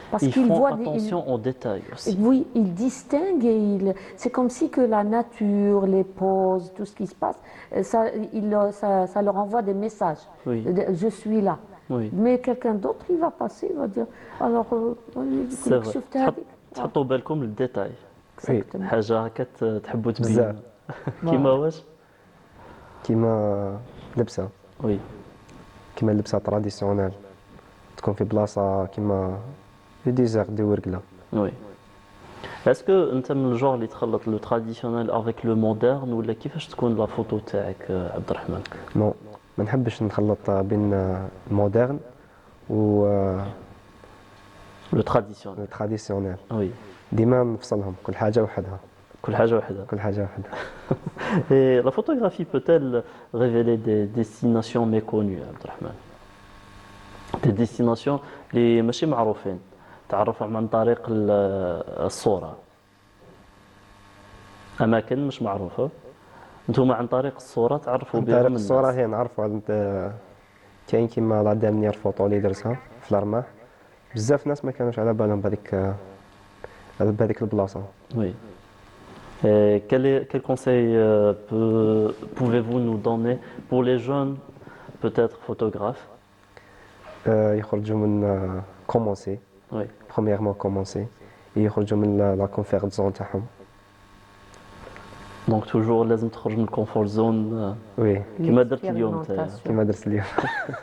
[SPEAKER 8] Parce
[SPEAKER 5] Ils
[SPEAKER 8] qu'il
[SPEAKER 5] font
[SPEAKER 8] voit
[SPEAKER 5] attention aux détails aussi.
[SPEAKER 8] Oui, il distingue et c'est comme si que la nature, les poses, tout ce qui se passe, ça leur envoie des messages.
[SPEAKER 5] Oui.
[SPEAKER 8] Je suis là.
[SPEAKER 5] Oui.
[SPEAKER 8] Mais quelqu'un d'autre, il va passer, il va dire alors,
[SPEAKER 5] C'est vrai. تحطوا بالكم للديتاي.
[SPEAKER 8] Exactement.
[SPEAKER 5] حاجة هكا تحبوا تبين.
[SPEAKER 9] بزاف.
[SPEAKER 5] كيما واش؟
[SPEAKER 9] كيما لبسه
[SPEAKER 5] Oui.
[SPEAKER 9] كيما اللبسه تراديسيونيل تكون في بلاصه كيما في ديزير دي ورقله.
[SPEAKER 5] Oui. Est-ce que انت من الجور اللي تخلط لو تراديسيونيل افيك لو مودرن ولا كيفاش تكون لا فوتو تاعك عبد الرحمن؟
[SPEAKER 9] نو ما نحبش نخلط بين المودرن و
[SPEAKER 5] لو تراديسيونيل.
[SPEAKER 9] التراديسيونيل.
[SPEAKER 5] Oui.
[SPEAKER 9] ديما نفصلهم كل حاجه وحدها.
[SPEAKER 5] كل حاجة وحدها.
[SPEAKER 9] كل حاجه وحدها.
[SPEAKER 5] Et la photographie peut-elle révéler des destinations méconnues, Abdelrahman? Des destinations اللي ماشي معروفين تعرف عن طريق الصورة. أماكن مش معروفة أنتم عن طريق الصورة تعرفوا
[SPEAKER 9] عن
[SPEAKER 5] بهم
[SPEAKER 9] طريق
[SPEAKER 5] الناس.
[SPEAKER 9] الصوره هي نعرفوا كاين كيما لا ديرنيير فوطو اللي درتها في الرماح بزاف ناس ما كانوش على بالهم بهذيك البلاصه.
[SPEAKER 5] Oui. Et quel conseil pouvez-vous nous donner pour les jeunes, peut-être photographes?
[SPEAKER 9] يخرجوا من كومونسي
[SPEAKER 5] Oui.
[SPEAKER 9] برومييرمون كومونسي يخرجوا من لا كونفيرت زون تاعهم
[SPEAKER 5] Donc toujours لازم تخرج من الكونفور زون
[SPEAKER 9] Oui,
[SPEAKER 5] كما درت اليوم نتايا.
[SPEAKER 9] كما درت اليوم.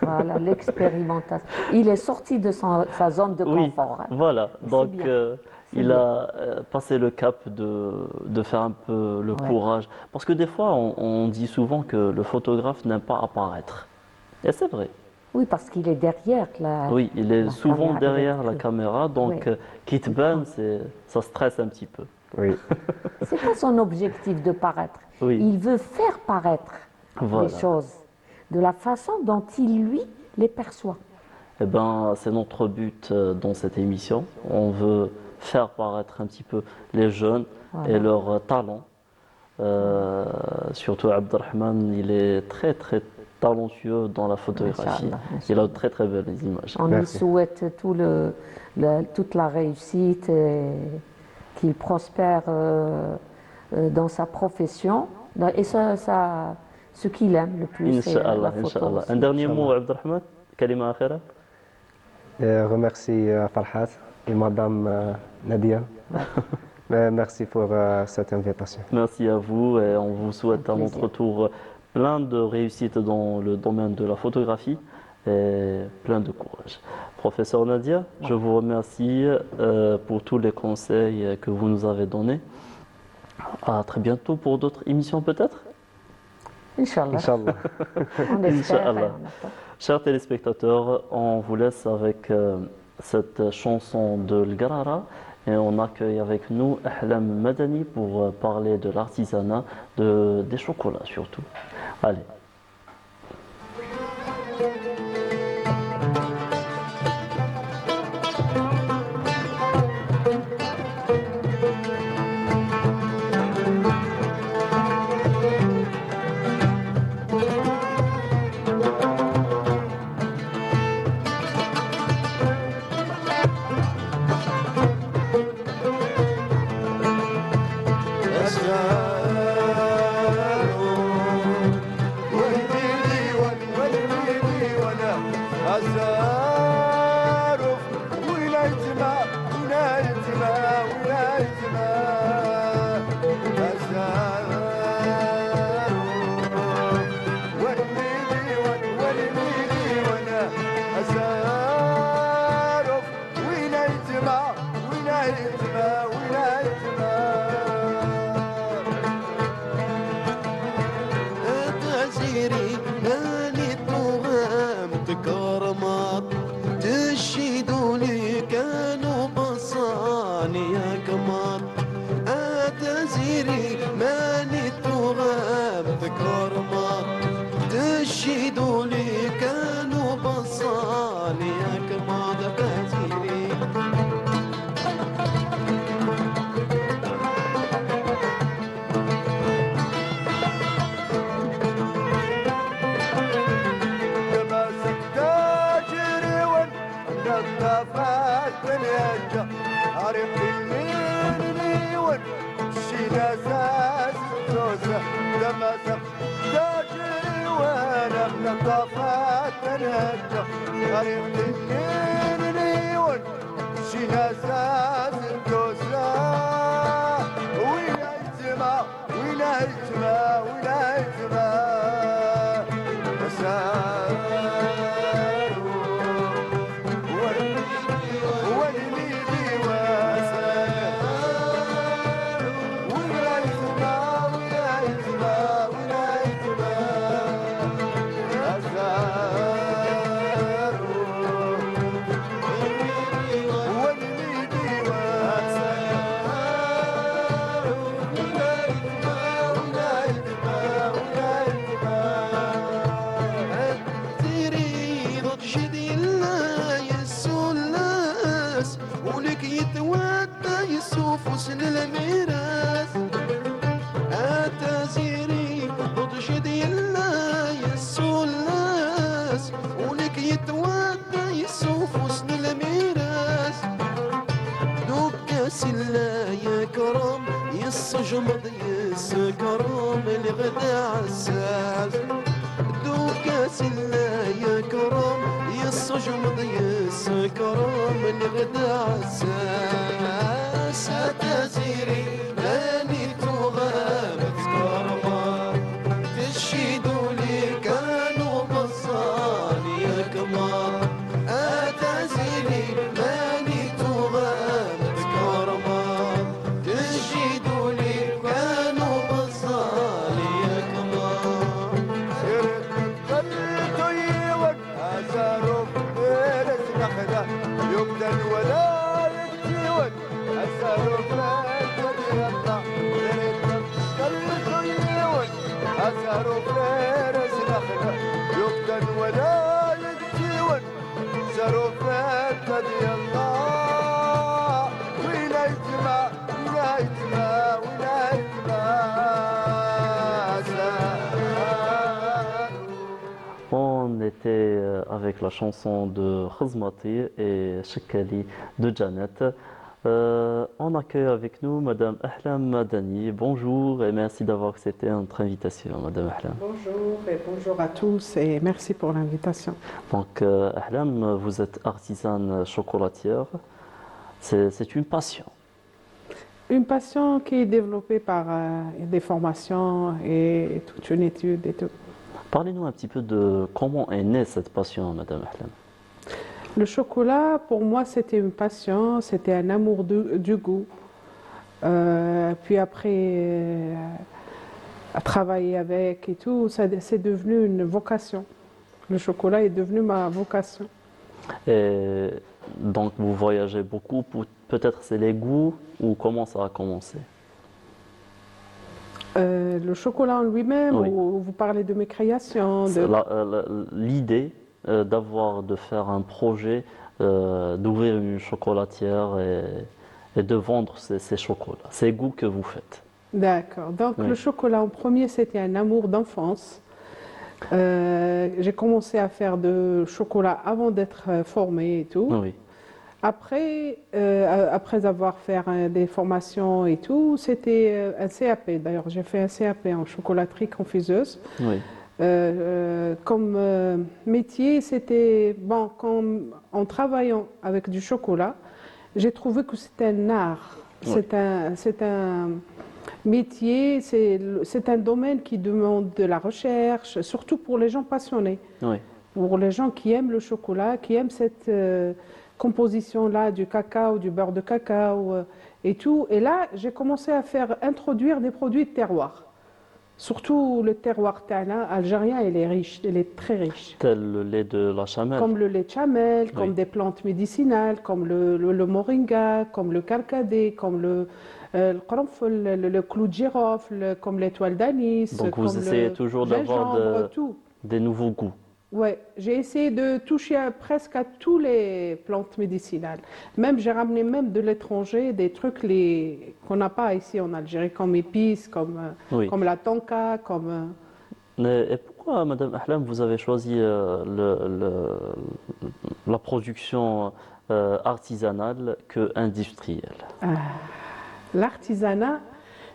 [SPEAKER 8] Voilà, l'expérimentation. Il est sorti de sa zone de
[SPEAKER 5] Oui,
[SPEAKER 8] confort. Hein.
[SPEAKER 5] voilà. Donc
[SPEAKER 8] bien. C'est
[SPEAKER 5] il
[SPEAKER 8] bien.
[SPEAKER 5] a passé le cap de faire un peu le courage. Parce que des fois, on dit souvent que le photographe n'aime pas apparaître. Et c'est vrai.
[SPEAKER 8] Oui, parce qu'il est derrière la.
[SPEAKER 5] Oui, il est
[SPEAKER 8] la
[SPEAKER 5] souvent
[SPEAKER 8] caméra,
[SPEAKER 5] derrière la
[SPEAKER 8] oui.
[SPEAKER 5] caméra. Donc,
[SPEAKER 8] Oui.
[SPEAKER 5] quitte ban, ça stresse un petit peu.
[SPEAKER 9] Oui,
[SPEAKER 8] C'est pas son objectif de paraître.
[SPEAKER 5] Oui.
[SPEAKER 8] Il veut faire paraître
[SPEAKER 5] Voilà.
[SPEAKER 8] les choses de la façon dont il, lui, les perçoit.
[SPEAKER 5] Eh ben, c'est notre but dans cette émission. On veut faire paraître un petit peu les jeunes
[SPEAKER 8] Voilà.
[SPEAKER 5] et leurs talents. Surtout Abdelrahman, il est très très talentueux dans la photographie.
[SPEAKER 8] Inch'Allah,
[SPEAKER 5] Il a de très très belles images.
[SPEAKER 8] On lui
[SPEAKER 9] Merci.
[SPEAKER 8] souhaite toute la réussite et qu'il prospère dans sa profession et ce qu'il aime le plus, c'est la
[SPEAKER 5] Inch'Allah,
[SPEAKER 8] photo.
[SPEAKER 5] Inch'Allah.
[SPEAKER 8] aussi.
[SPEAKER 5] Un dernier mot, Abdelrahman, kalima akhira.
[SPEAKER 9] remercie Farhat et Madame Nadia. Merci pour cette invitation.
[SPEAKER 5] Merci à vous et on vous souhaite à notre tour plein de réussite dans le domaine de la photographie et plein de courage. Professeur Nadia, je vous remercie pour tous les conseils que vous nous avez donnés. À très bientôt pour d'autres émissions peut-être.
[SPEAKER 8] Inch'Allah.
[SPEAKER 9] Inch'Allah.
[SPEAKER 8] On espère.
[SPEAKER 5] Inch'Allah. Chers téléspectateurs, on vous laisse avec cette chanson de L'Garara et on accueille avec nous Ahlam Madani pour parler de l'artisanat, des chocolats surtout. Allez.
[SPEAKER 6] ستزيري ماني تغامت أزهر فارس نخلة يقتل ولا يتجون زهر فات نبي الله ولا يتما ولا يتما ولا يتما
[SPEAKER 5] On était avec la chanson de Khazmati et Shekali de Janet. On accueille avec nous Madame Ahlam Madani. Bonjour et merci d'avoir accepté notre invitation, Madame Ahlam.
[SPEAKER 10] Bonjour et bonjour à tous et merci pour l'invitation.
[SPEAKER 5] Donc Ahlam, vous êtes artisane chocolatière. C'est une passion.
[SPEAKER 10] Une passion qui est développée par des formations et toute une étude et tout.
[SPEAKER 5] Parlez-nous un petit peu de comment est née cette passion, Madame Ahlam.
[SPEAKER 10] Le chocolat, pour moi, c'était une passion, c'était un amour du goût. Puis après, à travailler avec et tout, c'est devenu une vocation. Le chocolat est devenu ma vocation.
[SPEAKER 5] Et donc vous voyagez beaucoup, peut-être c'est les goûts ou comment ça a commencé?
[SPEAKER 10] Le chocolat en lui-même,
[SPEAKER 5] Oui.
[SPEAKER 10] ou vous parlez de mes créations
[SPEAKER 5] L'idée de faire un projet, d'ouvrir une chocolatière et de vendre ces chocolats, ces goûts que vous faites.
[SPEAKER 10] D'accord. Donc
[SPEAKER 5] Oui.
[SPEAKER 10] le chocolat en premier, c'était un amour d'enfance. J'ai commencé à faire de chocolat avant d'être formée et tout.
[SPEAKER 5] Oui,
[SPEAKER 10] Après, après avoir fait des formations et tout, c'était un CAP. D'ailleurs, j'ai fait un CAP en chocolaterie confiseuse.
[SPEAKER 5] oui,
[SPEAKER 10] Comme métier, c'était bon, en travaillant avec du chocolat, j'ai trouvé que c'était un art.
[SPEAKER 5] Oui.
[SPEAKER 10] C'est un métier, c'est un domaine qui demande de la recherche, surtout pour les gens passionnés,
[SPEAKER 5] oui.
[SPEAKER 10] pour les gens qui aiment le chocolat, qui aiment cette composition-là du cacao, du beurre de cacao et tout. Et là, j'ai commencé à faire introduire des produits de terroir. Surtout le terroir tana algérien, il est riche, il est très riche.
[SPEAKER 5] Tel le lait de la chamelle.
[SPEAKER 10] Comme le lait de chamel, comme
[SPEAKER 5] Oui.
[SPEAKER 10] des plantes médicinales, comme le moringa, comme le carcadé, comme le qranfl, le clou de girofle, comme l'étoile d'anis.
[SPEAKER 5] Donc
[SPEAKER 10] comme
[SPEAKER 5] vous essayez
[SPEAKER 10] le
[SPEAKER 5] toujours d'avoir
[SPEAKER 10] gingembre, tout.
[SPEAKER 5] des nouveaux goûts.
[SPEAKER 10] Ouais, j'ai essayé de toucher presque à tous les plantes médicinales. Même j'ai ramené même de l'étranger des trucs qu'on n'a pas ici en Algérie, comme épices,
[SPEAKER 5] Oui.
[SPEAKER 10] comme la tonka, comme
[SPEAKER 5] Et pourquoi, Madame Ahlam, vous avez choisi la production artisanale que industrielle?
[SPEAKER 10] l'artisanat,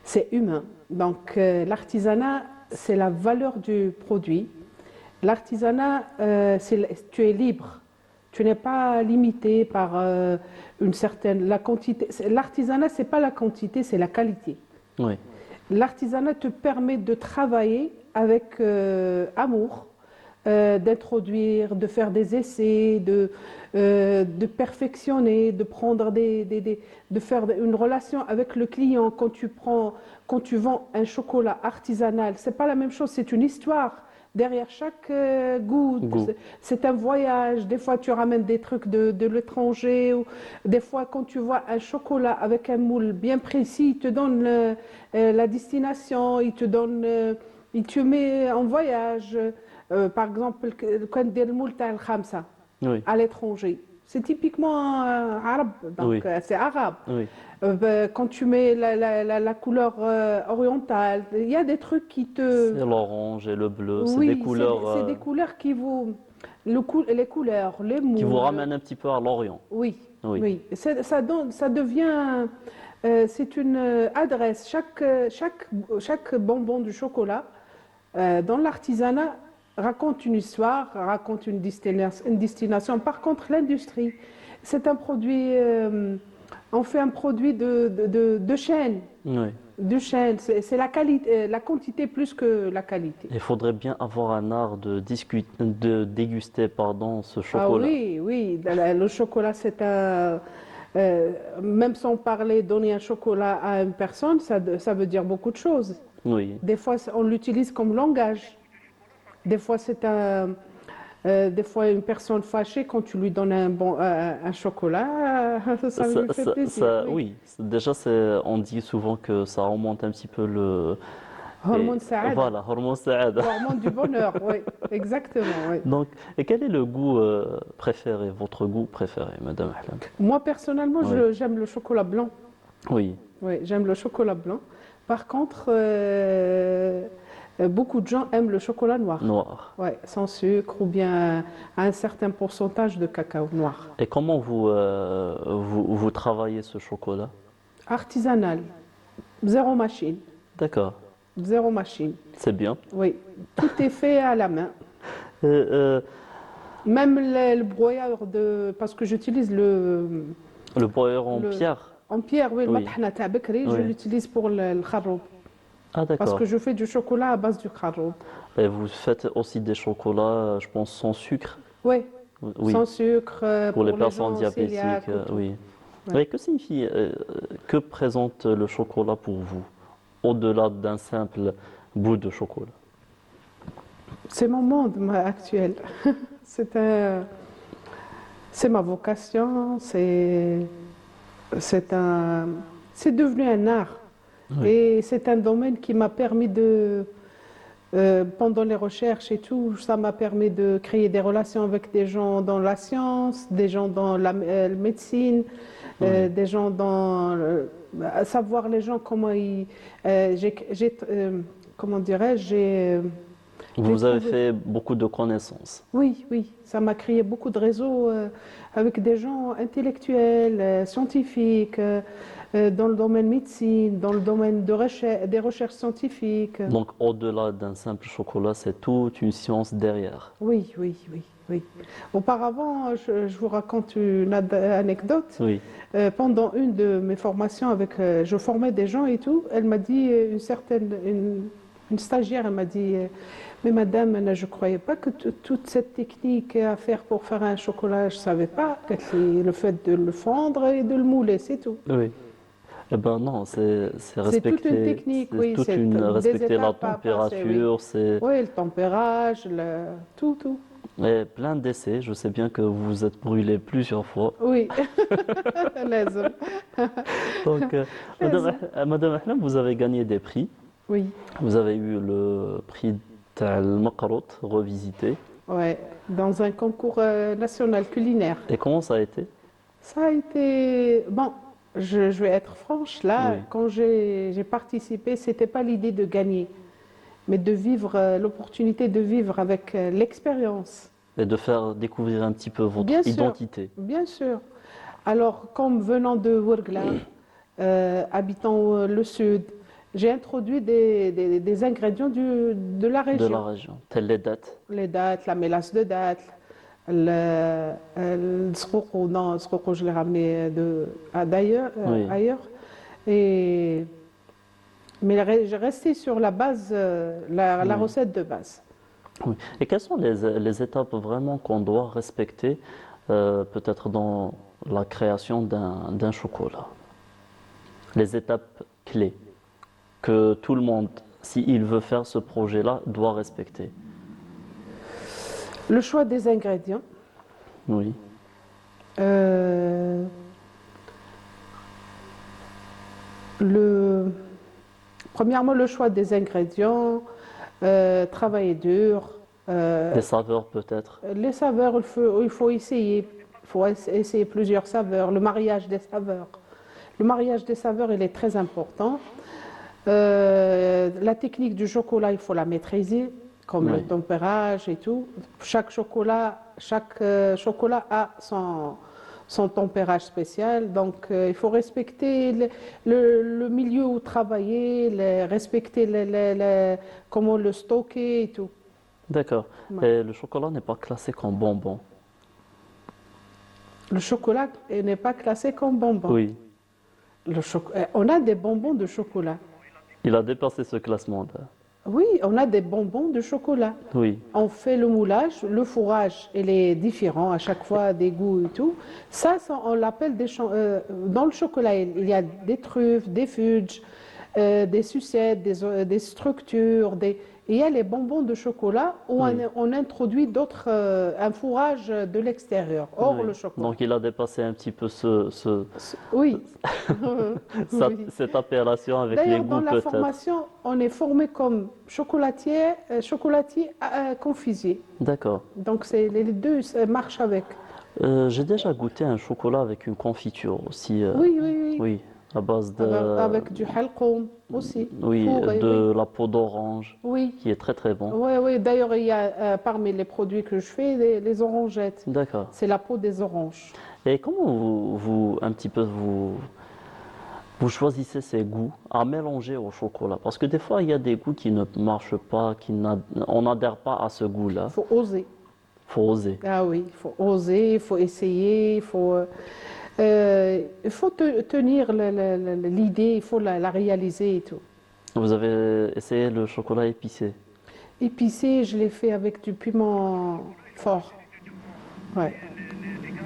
[SPEAKER 10] c'est humain. Donc l'artisanat, c'est la valeur du produit. L'artisanat, tu es libre. Tu n'es pas limité par la quantité. L'artisanat, c'est pas la quantité, c'est la qualité.
[SPEAKER 5] Oui,
[SPEAKER 10] L'artisanat te permet de travailler avec amour, d'introduire, de faire des essais, de perfectionner, de prendre de faire une relation avec le client. Quand tu vends un chocolat artisanal, c'est pas la même chose, c'est une histoire. Derrière chaque goût, c'est un voyage. Des fois, tu ramènes des trucs de l'étranger. Des fois, quand tu vois un chocolat avec un moule bien précis, il te donne la destination, il te met en voyage. Par exemple, quand il y a le moule t'a khamsa
[SPEAKER 5] oui,
[SPEAKER 10] à l'étranger, c'est typiquement arabe, donc
[SPEAKER 5] Oui.
[SPEAKER 10] c'est arabe.
[SPEAKER 5] oui.
[SPEAKER 10] Quand tu mets la couleur orientale, il y a des trucs qui te...
[SPEAKER 5] C'est l'orange et le bleu, c'est
[SPEAKER 10] Oui,
[SPEAKER 5] des couleurs
[SPEAKER 10] c'est des couleurs qui vous... les couleurs, les moules...
[SPEAKER 5] qui vous ramènent un petit peu à l'Orient.
[SPEAKER 10] Oui,
[SPEAKER 5] Oui.
[SPEAKER 10] oui. Ça devient... c'est une adresse. Chaque bonbon du chocolat, dans l'artisanat, raconte une histoire, raconte une destination. Par contre, l'industrie, c'est un produit... on fait un produit de chaîne.
[SPEAKER 5] Oui.
[SPEAKER 10] De chaîne. C'est la qualité, la quantité plus que la qualité.
[SPEAKER 5] Il faudrait bien avoir un art de déguster ce chocolat.
[SPEAKER 10] Ah oui, oui. Le chocolat, c'est un... même sans parler, donner un chocolat à une personne, ça veut dire beaucoup de choses.
[SPEAKER 5] Oui.
[SPEAKER 10] Des fois, on l'utilise comme langage. Des fois, des fois, une personne fâchée, quand tu lui donnes un chocolat, ça lui fait plaisir.
[SPEAKER 5] Oui. Déjà, on dit souvent que ça remonte un petit peu
[SPEAKER 10] Hormone Saada.
[SPEAKER 5] Voilà, hormone Saada.
[SPEAKER 10] Hormone du bonheur, oui, exactement. Oui.
[SPEAKER 5] Donc, et quel est le goût préféré, votre goût préféré, Madame Ahlam?
[SPEAKER 10] Moi, personnellement,
[SPEAKER 5] Oui.
[SPEAKER 10] j'aime le chocolat blanc.
[SPEAKER 5] Oui,
[SPEAKER 10] Oui, j'aime le chocolat blanc. Par contre, beaucoup de gens aiment le chocolat noir.
[SPEAKER 5] noir.
[SPEAKER 10] Ouais, sans sucre ou bien un certain pourcentage de cacao noir.
[SPEAKER 5] Et comment vous travaillez ce chocolat?
[SPEAKER 10] Artisanal, zéro machine,
[SPEAKER 5] D'accord,
[SPEAKER 10] zéro machine.
[SPEAKER 5] c'est bien.
[SPEAKER 10] Oui, tout est fait à la main.
[SPEAKER 5] Euh,
[SPEAKER 10] Même le broyeur parce que j'utilise
[SPEAKER 5] le broyeur en
[SPEAKER 10] le-
[SPEAKER 5] pierre?
[SPEAKER 10] en pierre, oui, le
[SPEAKER 5] Oui.
[SPEAKER 10] matahna t'a Bekri, je
[SPEAKER 5] Oui.
[SPEAKER 10] l'utilise pour le kharoub.
[SPEAKER 5] Ah,
[SPEAKER 10] Parce
[SPEAKER 5] d'accord.
[SPEAKER 10] que je fais du chocolat à base du kharoub.
[SPEAKER 5] Et vous faites aussi des chocolats, je pense, sans sucre?
[SPEAKER 10] Oui,
[SPEAKER 5] Oui,
[SPEAKER 10] sans sucre,
[SPEAKER 5] pour les
[SPEAKER 10] gens
[SPEAKER 5] personnes diabétiques,
[SPEAKER 10] cœliaques ou tout.
[SPEAKER 5] oui.
[SPEAKER 10] Ouais.
[SPEAKER 5] Et que signifie, que présente le chocolat pour vous, au-delà d'un simple bout de chocolat?
[SPEAKER 10] C'est mon monde actuel. C'est c'est ma vocation, c'est devenu un art.
[SPEAKER 5] Oui.
[SPEAKER 10] Et c'est un domaine qui m'a permis pendant les recherches et tout, ça m'a permis de créer des relations avec des gens dans la science, des gens dans la médecine,
[SPEAKER 5] Oui.
[SPEAKER 10] des gens dans savoir les gens comment comment dirais-je,
[SPEAKER 5] Vous avez
[SPEAKER 10] trouvé-
[SPEAKER 5] fait beaucoup de connaissances.
[SPEAKER 10] oui, oui, ça m'a créé beaucoup de réseaux avec des gens intellectuels, scientifiques, dans le domaine médecine, dans le domaine des recherches scientifiques.
[SPEAKER 5] Donc, au-delà d'un simple chocolat, c'est toute une science derrière.
[SPEAKER 10] Oui, oui, oui, oui. Auparavant, je vous raconte une anecdote.
[SPEAKER 5] Oui,
[SPEAKER 10] Pendant une de mes formations je formais des gens et tout, elle m'a dit, une stagiaire, elle m'a dit, mais madame, je ne croyais pas que toute cette technique à faire pour faire un chocolat, je ne savais pas. Le fait de le fondre et de le mouler, c'est tout.
[SPEAKER 5] oui. Eh ben non, c'est
[SPEAKER 10] C'est
[SPEAKER 5] respecter,
[SPEAKER 10] toute une technique,
[SPEAKER 5] c'est
[SPEAKER 10] oui.
[SPEAKER 5] toute
[SPEAKER 10] C'est
[SPEAKER 5] une,
[SPEAKER 10] des
[SPEAKER 5] respecter la
[SPEAKER 10] étapes à passer, oui.
[SPEAKER 5] température, c'est
[SPEAKER 10] Oui, le tempérage, tout, tout.
[SPEAKER 5] et plein d'essais. Je sais bien que vous vous êtes brûlé plusieurs fois.
[SPEAKER 10] Oui. لازم.
[SPEAKER 5] Donc, Madame Ahlam, vous avez gagné des prix.
[SPEAKER 10] Oui,
[SPEAKER 5] Vous avez eu le prix Tal Maqarot revisité.
[SPEAKER 10] ouais. Dans un concours national culinaire.
[SPEAKER 5] Et comment ça a été?
[SPEAKER 10] Ça a été... Bon, je vais être franche, là,
[SPEAKER 5] Oui.
[SPEAKER 10] quand j'ai participé, c'était pas l'idée de gagner, mais de vivre, l'opportunité de vivre avec l'expérience.
[SPEAKER 5] Et de faire découvrir un petit peu votre
[SPEAKER 10] Bien sûr.
[SPEAKER 5] identité.
[SPEAKER 10] Bien sûr. Alors, comme venant de Ouargla, habitant le sud, j'ai introduit des ingrédients de la
[SPEAKER 5] De
[SPEAKER 10] région.
[SPEAKER 5] la région, telles les dates.
[SPEAKER 10] Les dattes, la mélasse de dattes, le sroukou, non, le sroukou, je l'ai ramené d'ailleurs,
[SPEAKER 5] Oui.
[SPEAKER 10] ailleurs. Mais j'ai resté sur la base, la
[SPEAKER 5] Oui.
[SPEAKER 10] recette de base.
[SPEAKER 5] Oui. Et quelles sont les étapes vraiment qu'on doit respecter, peut-être dans la création d'un chocolat? Les étapes clés que tout le monde, s'il veut faire ce projet-là, doit respecter.
[SPEAKER 10] Le choix des ingrédients.
[SPEAKER 5] Oui,
[SPEAKER 10] Euh, Premièrement, le choix des ingrédients, travailler dur.
[SPEAKER 5] des saveurs peut-être.
[SPEAKER 10] Les saveurs, il faut essayer. Il faut essayer plusieurs saveurs. Le mariage des saveurs. Le mariage des saveurs, il est très important. La technique du chocolat, il faut la maîtriser, comme
[SPEAKER 5] Oui.
[SPEAKER 10] le tempérage et tout. Chaque chocolat a son tempérage spécial. Donc, il faut respecter le milieu où travailler, respecter comment le stocker et tout.
[SPEAKER 5] D'accord.
[SPEAKER 10] Ouais.
[SPEAKER 5] Et le chocolat n'est pas classé comme bonbon.
[SPEAKER 10] Le chocolat n'est pas classé comme bonbon.
[SPEAKER 5] Oui,
[SPEAKER 10] On a des bonbons de chocolat.
[SPEAKER 5] il a dépassé ce classement-là.
[SPEAKER 10] Oui, on a des bonbons de chocolat.
[SPEAKER 5] Oui,
[SPEAKER 10] On fait le moulage, le fourrage, il est différent à chaque fois, des goûts et tout. Ça on l'appelle dans le chocolat, il y a des truffes, des fudges, des sucettes, des structures, et il y a les bonbons de chocolat où on introduit un fourrage de l'extérieur, hors
[SPEAKER 5] Oui.
[SPEAKER 10] le chocolat.
[SPEAKER 5] Donc il a dépassé un petit peu
[SPEAKER 10] Oui.
[SPEAKER 5] cette appellation avec les
[SPEAKER 10] D'ailleurs,
[SPEAKER 5] goûts
[SPEAKER 10] dans la
[SPEAKER 5] peut-être.
[SPEAKER 10] formation, on est formé comme chocolatier confiserie.
[SPEAKER 5] D'accord.
[SPEAKER 10] Donc les deux marchent avec.
[SPEAKER 5] J'ai déjà goûté un chocolat avec une confiture aussi.
[SPEAKER 10] Oui, oui, oui.
[SPEAKER 5] Oui, à base de,
[SPEAKER 10] Avec du halqoum aussi.
[SPEAKER 5] oui,
[SPEAKER 10] fourré,
[SPEAKER 5] de la peau d'orange,
[SPEAKER 10] oui.
[SPEAKER 5] qui est très très bon.
[SPEAKER 10] Oui, oui. D'ailleurs, il y a parmi les produits que je fais, les orangettes.
[SPEAKER 5] D'accord.
[SPEAKER 10] C'est la peau des oranges.
[SPEAKER 5] Et comment vous choisissez ces goûts à mélanger au chocolat? Parce que des fois, il y a des goûts qui ne marchent pas, on n'adhère pas à ce goût-là.
[SPEAKER 10] Il faut oser.
[SPEAKER 5] Il faut oser.
[SPEAKER 10] Ah oui, il faut oser, il faut essayer, il faut tenir l'idée, il faut la réaliser et tout.
[SPEAKER 5] Vous avez essayé le chocolat épicé?
[SPEAKER 10] Épicé, je l'ai fait avec du piment fort. Ouais.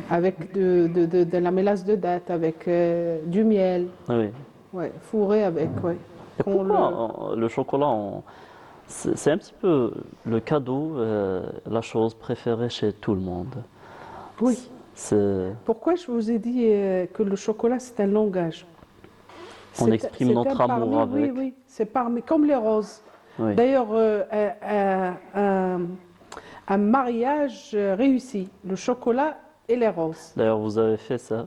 [SPEAKER 10] Avec de la mélasse de date, avec du miel.
[SPEAKER 5] Oui.
[SPEAKER 10] Ouais, fourré avec, ouais.
[SPEAKER 5] Et pourquoi le chocolat, c'est un petit peu le cadeau, la chose préférée chez tout le monde.
[SPEAKER 10] Oui.
[SPEAKER 5] C'est...
[SPEAKER 10] Pourquoi je vous ai dit que le chocolat, c'est un langage?
[SPEAKER 5] On exprime notre amour avec.
[SPEAKER 10] Oui, oui, c'est comme les roses.
[SPEAKER 5] Oui.
[SPEAKER 10] D'ailleurs, un mariage réussi, le chocolat et les roses.
[SPEAKER 5] D'ailleurs, vous avez fait ça.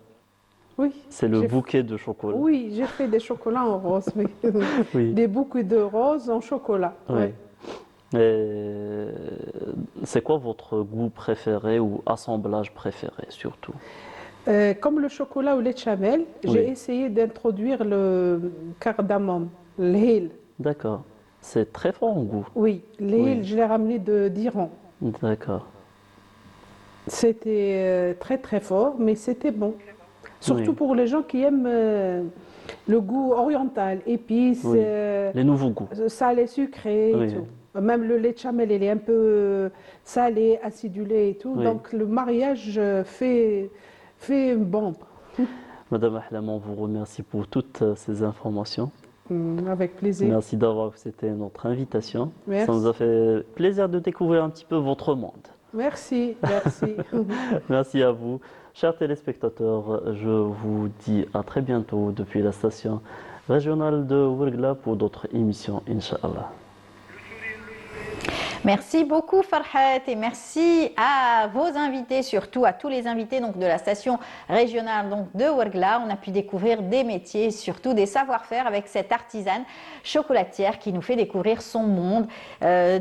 [SPEAKER 10] Oui.
[SPEAKER 5] C'est le bouquet de chocolat.
[SPEAKER 10] Oui, j'ai fait des chocolats en rose. Oui.
[SPEAKER 5] Oui.
[SPEAKER 10] Des bouquets de roses en chocolat.
[SPEAKER 5] Oui.
[SPEAKER 10] Ouais.
[SPEAKER 5] Et c'est quoi votre goût préféré ou assemblage préféré surtout?
[SPEAKER 10] Comme le chocolat au lait de chamel, j'ai essayé d'introduire le cardamome, l'huile.
[SPEAKER 5] D'accord. C'est très fort en goût.
[SPEAKER 10] Oui, l'huile, je l'ai ramené d'Iran.
[SPEAKER 5] D'accord.
[SPEAKER 10] C'était très très fort, mais c'était bon. Surtout pour les gens qui aiment le goût oriental, épices,
[SPEAKER 5] les nouveaux goûts.
[SPEAKER 10] Salé, sucré et tout. Même le lait de chamel, il est un peu salé, acidulé et tout. Donc le mariage fait une bombe.
[SPEAKER 5] Madame Ahlam, on vous remercie pour toutes ces informations.
[SPEAKER 10] Avec plaisir.
[SPEAKER 5] Merci d'avoir accepté notre invitation.
[SPEAKER 10] Merci.
[SPEAKER 5] Ça nous a fait plaisir de découvrir un petit peu votre monde.
[SPEAKER 10] Merci, merci.
[SPEAKER 5] Merci à vous. Chers téléspectateurs, je vous dis à très bientôt depuis la station régionale de Ouargla pour d'autres émissions, Inch'Allah.
[SPEAKER 1] Merci beaucoup Farhat et merci à vos invités, surtout à tous les invités donc, de la station régionale donc, de Ouargla. On a pu découvrir des métiers, surtout des savoir-faire avec cette artisane chocolatière qui nous fait découvrir son monde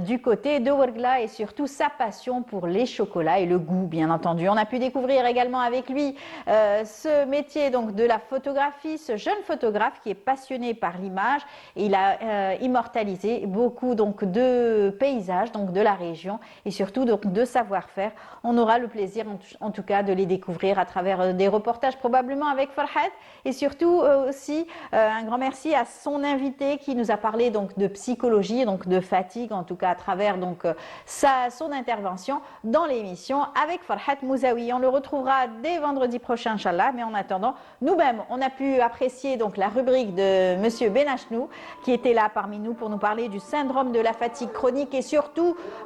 [SPEAKER 1] du côté de Ouargla et surtout sa passion pour les chocolats et le goût bien entendu. On a pu découvrir également avec lui ce métier donc, de la photographie, ce jeune photographe qui est passionné par l'image et il a immortalisé beaucoup donc, de paysages donc de la région et surtout de savoir-faire. On aura le plaisir en tout cas de les découvrir à travers des reportages probablement avec Farhat et surtout aussi un grand merci à son invité qui nous a parlé donc de psychologie, donc de fatigue en tout cas à travers donc son intervention dans l'émission avec Farhat Mouzaoui. On le retrouvera dès vendredi prochain Inch'Allah, mais en attendant nous-mêmes on a pu apprécier donc la rubrique de Monsieur Benachnou qui était là parmi nous pour nous parler du syndrome de la fatigue chronique et surtout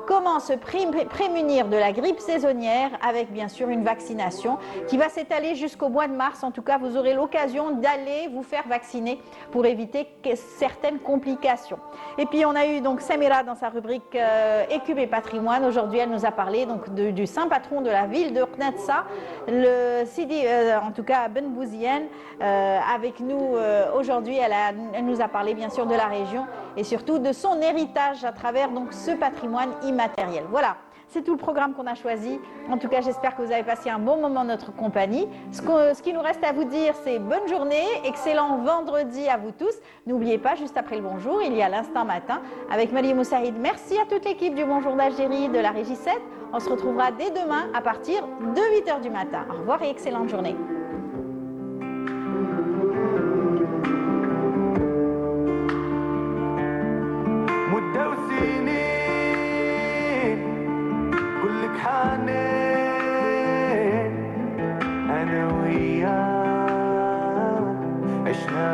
[SPEAKER 1] comment se prémunir de la grippe saisonnière avec bien sûr une vaccination qui va s'étaler jusqu'au mois de mars. En tout cas, vous aurez l'occasion d'aller vous faire vacciner pour éviter certaines complications. Et puis on a eu donc Samira dans sa rubrique Écume et patrimoine. Aujourd'hui, elle nous a parlé donc du saint patron de la ville de Knatsa, le Sidi, en tout cas Ben Bouzienne, avec nous aujourd'hui. Elle nous a parlé bien sûr de la région et surtout de son héritage à travers donc ce patrimoine immatériel. Voilà, c'est tout le programme qu'on a choisi. En tout cas, j'espère que vous avez passé un bon moment en notre compagnie. Ce qui nous reste à vous dire, c'est bonne journée, excellent vendredi à vous tous. N'oubliez pas, juste après le bonjour, il y a l'instant matin avec Marie Moussaïd. Merci à toute l'équipe du Bonjour d'Algérie de la Régie 7. On se retrouvera dès demain à partir de 8h du matin. Au revoir et excellente journée.
[SPEAKER 6] كلك حنين أنا وياك عشنا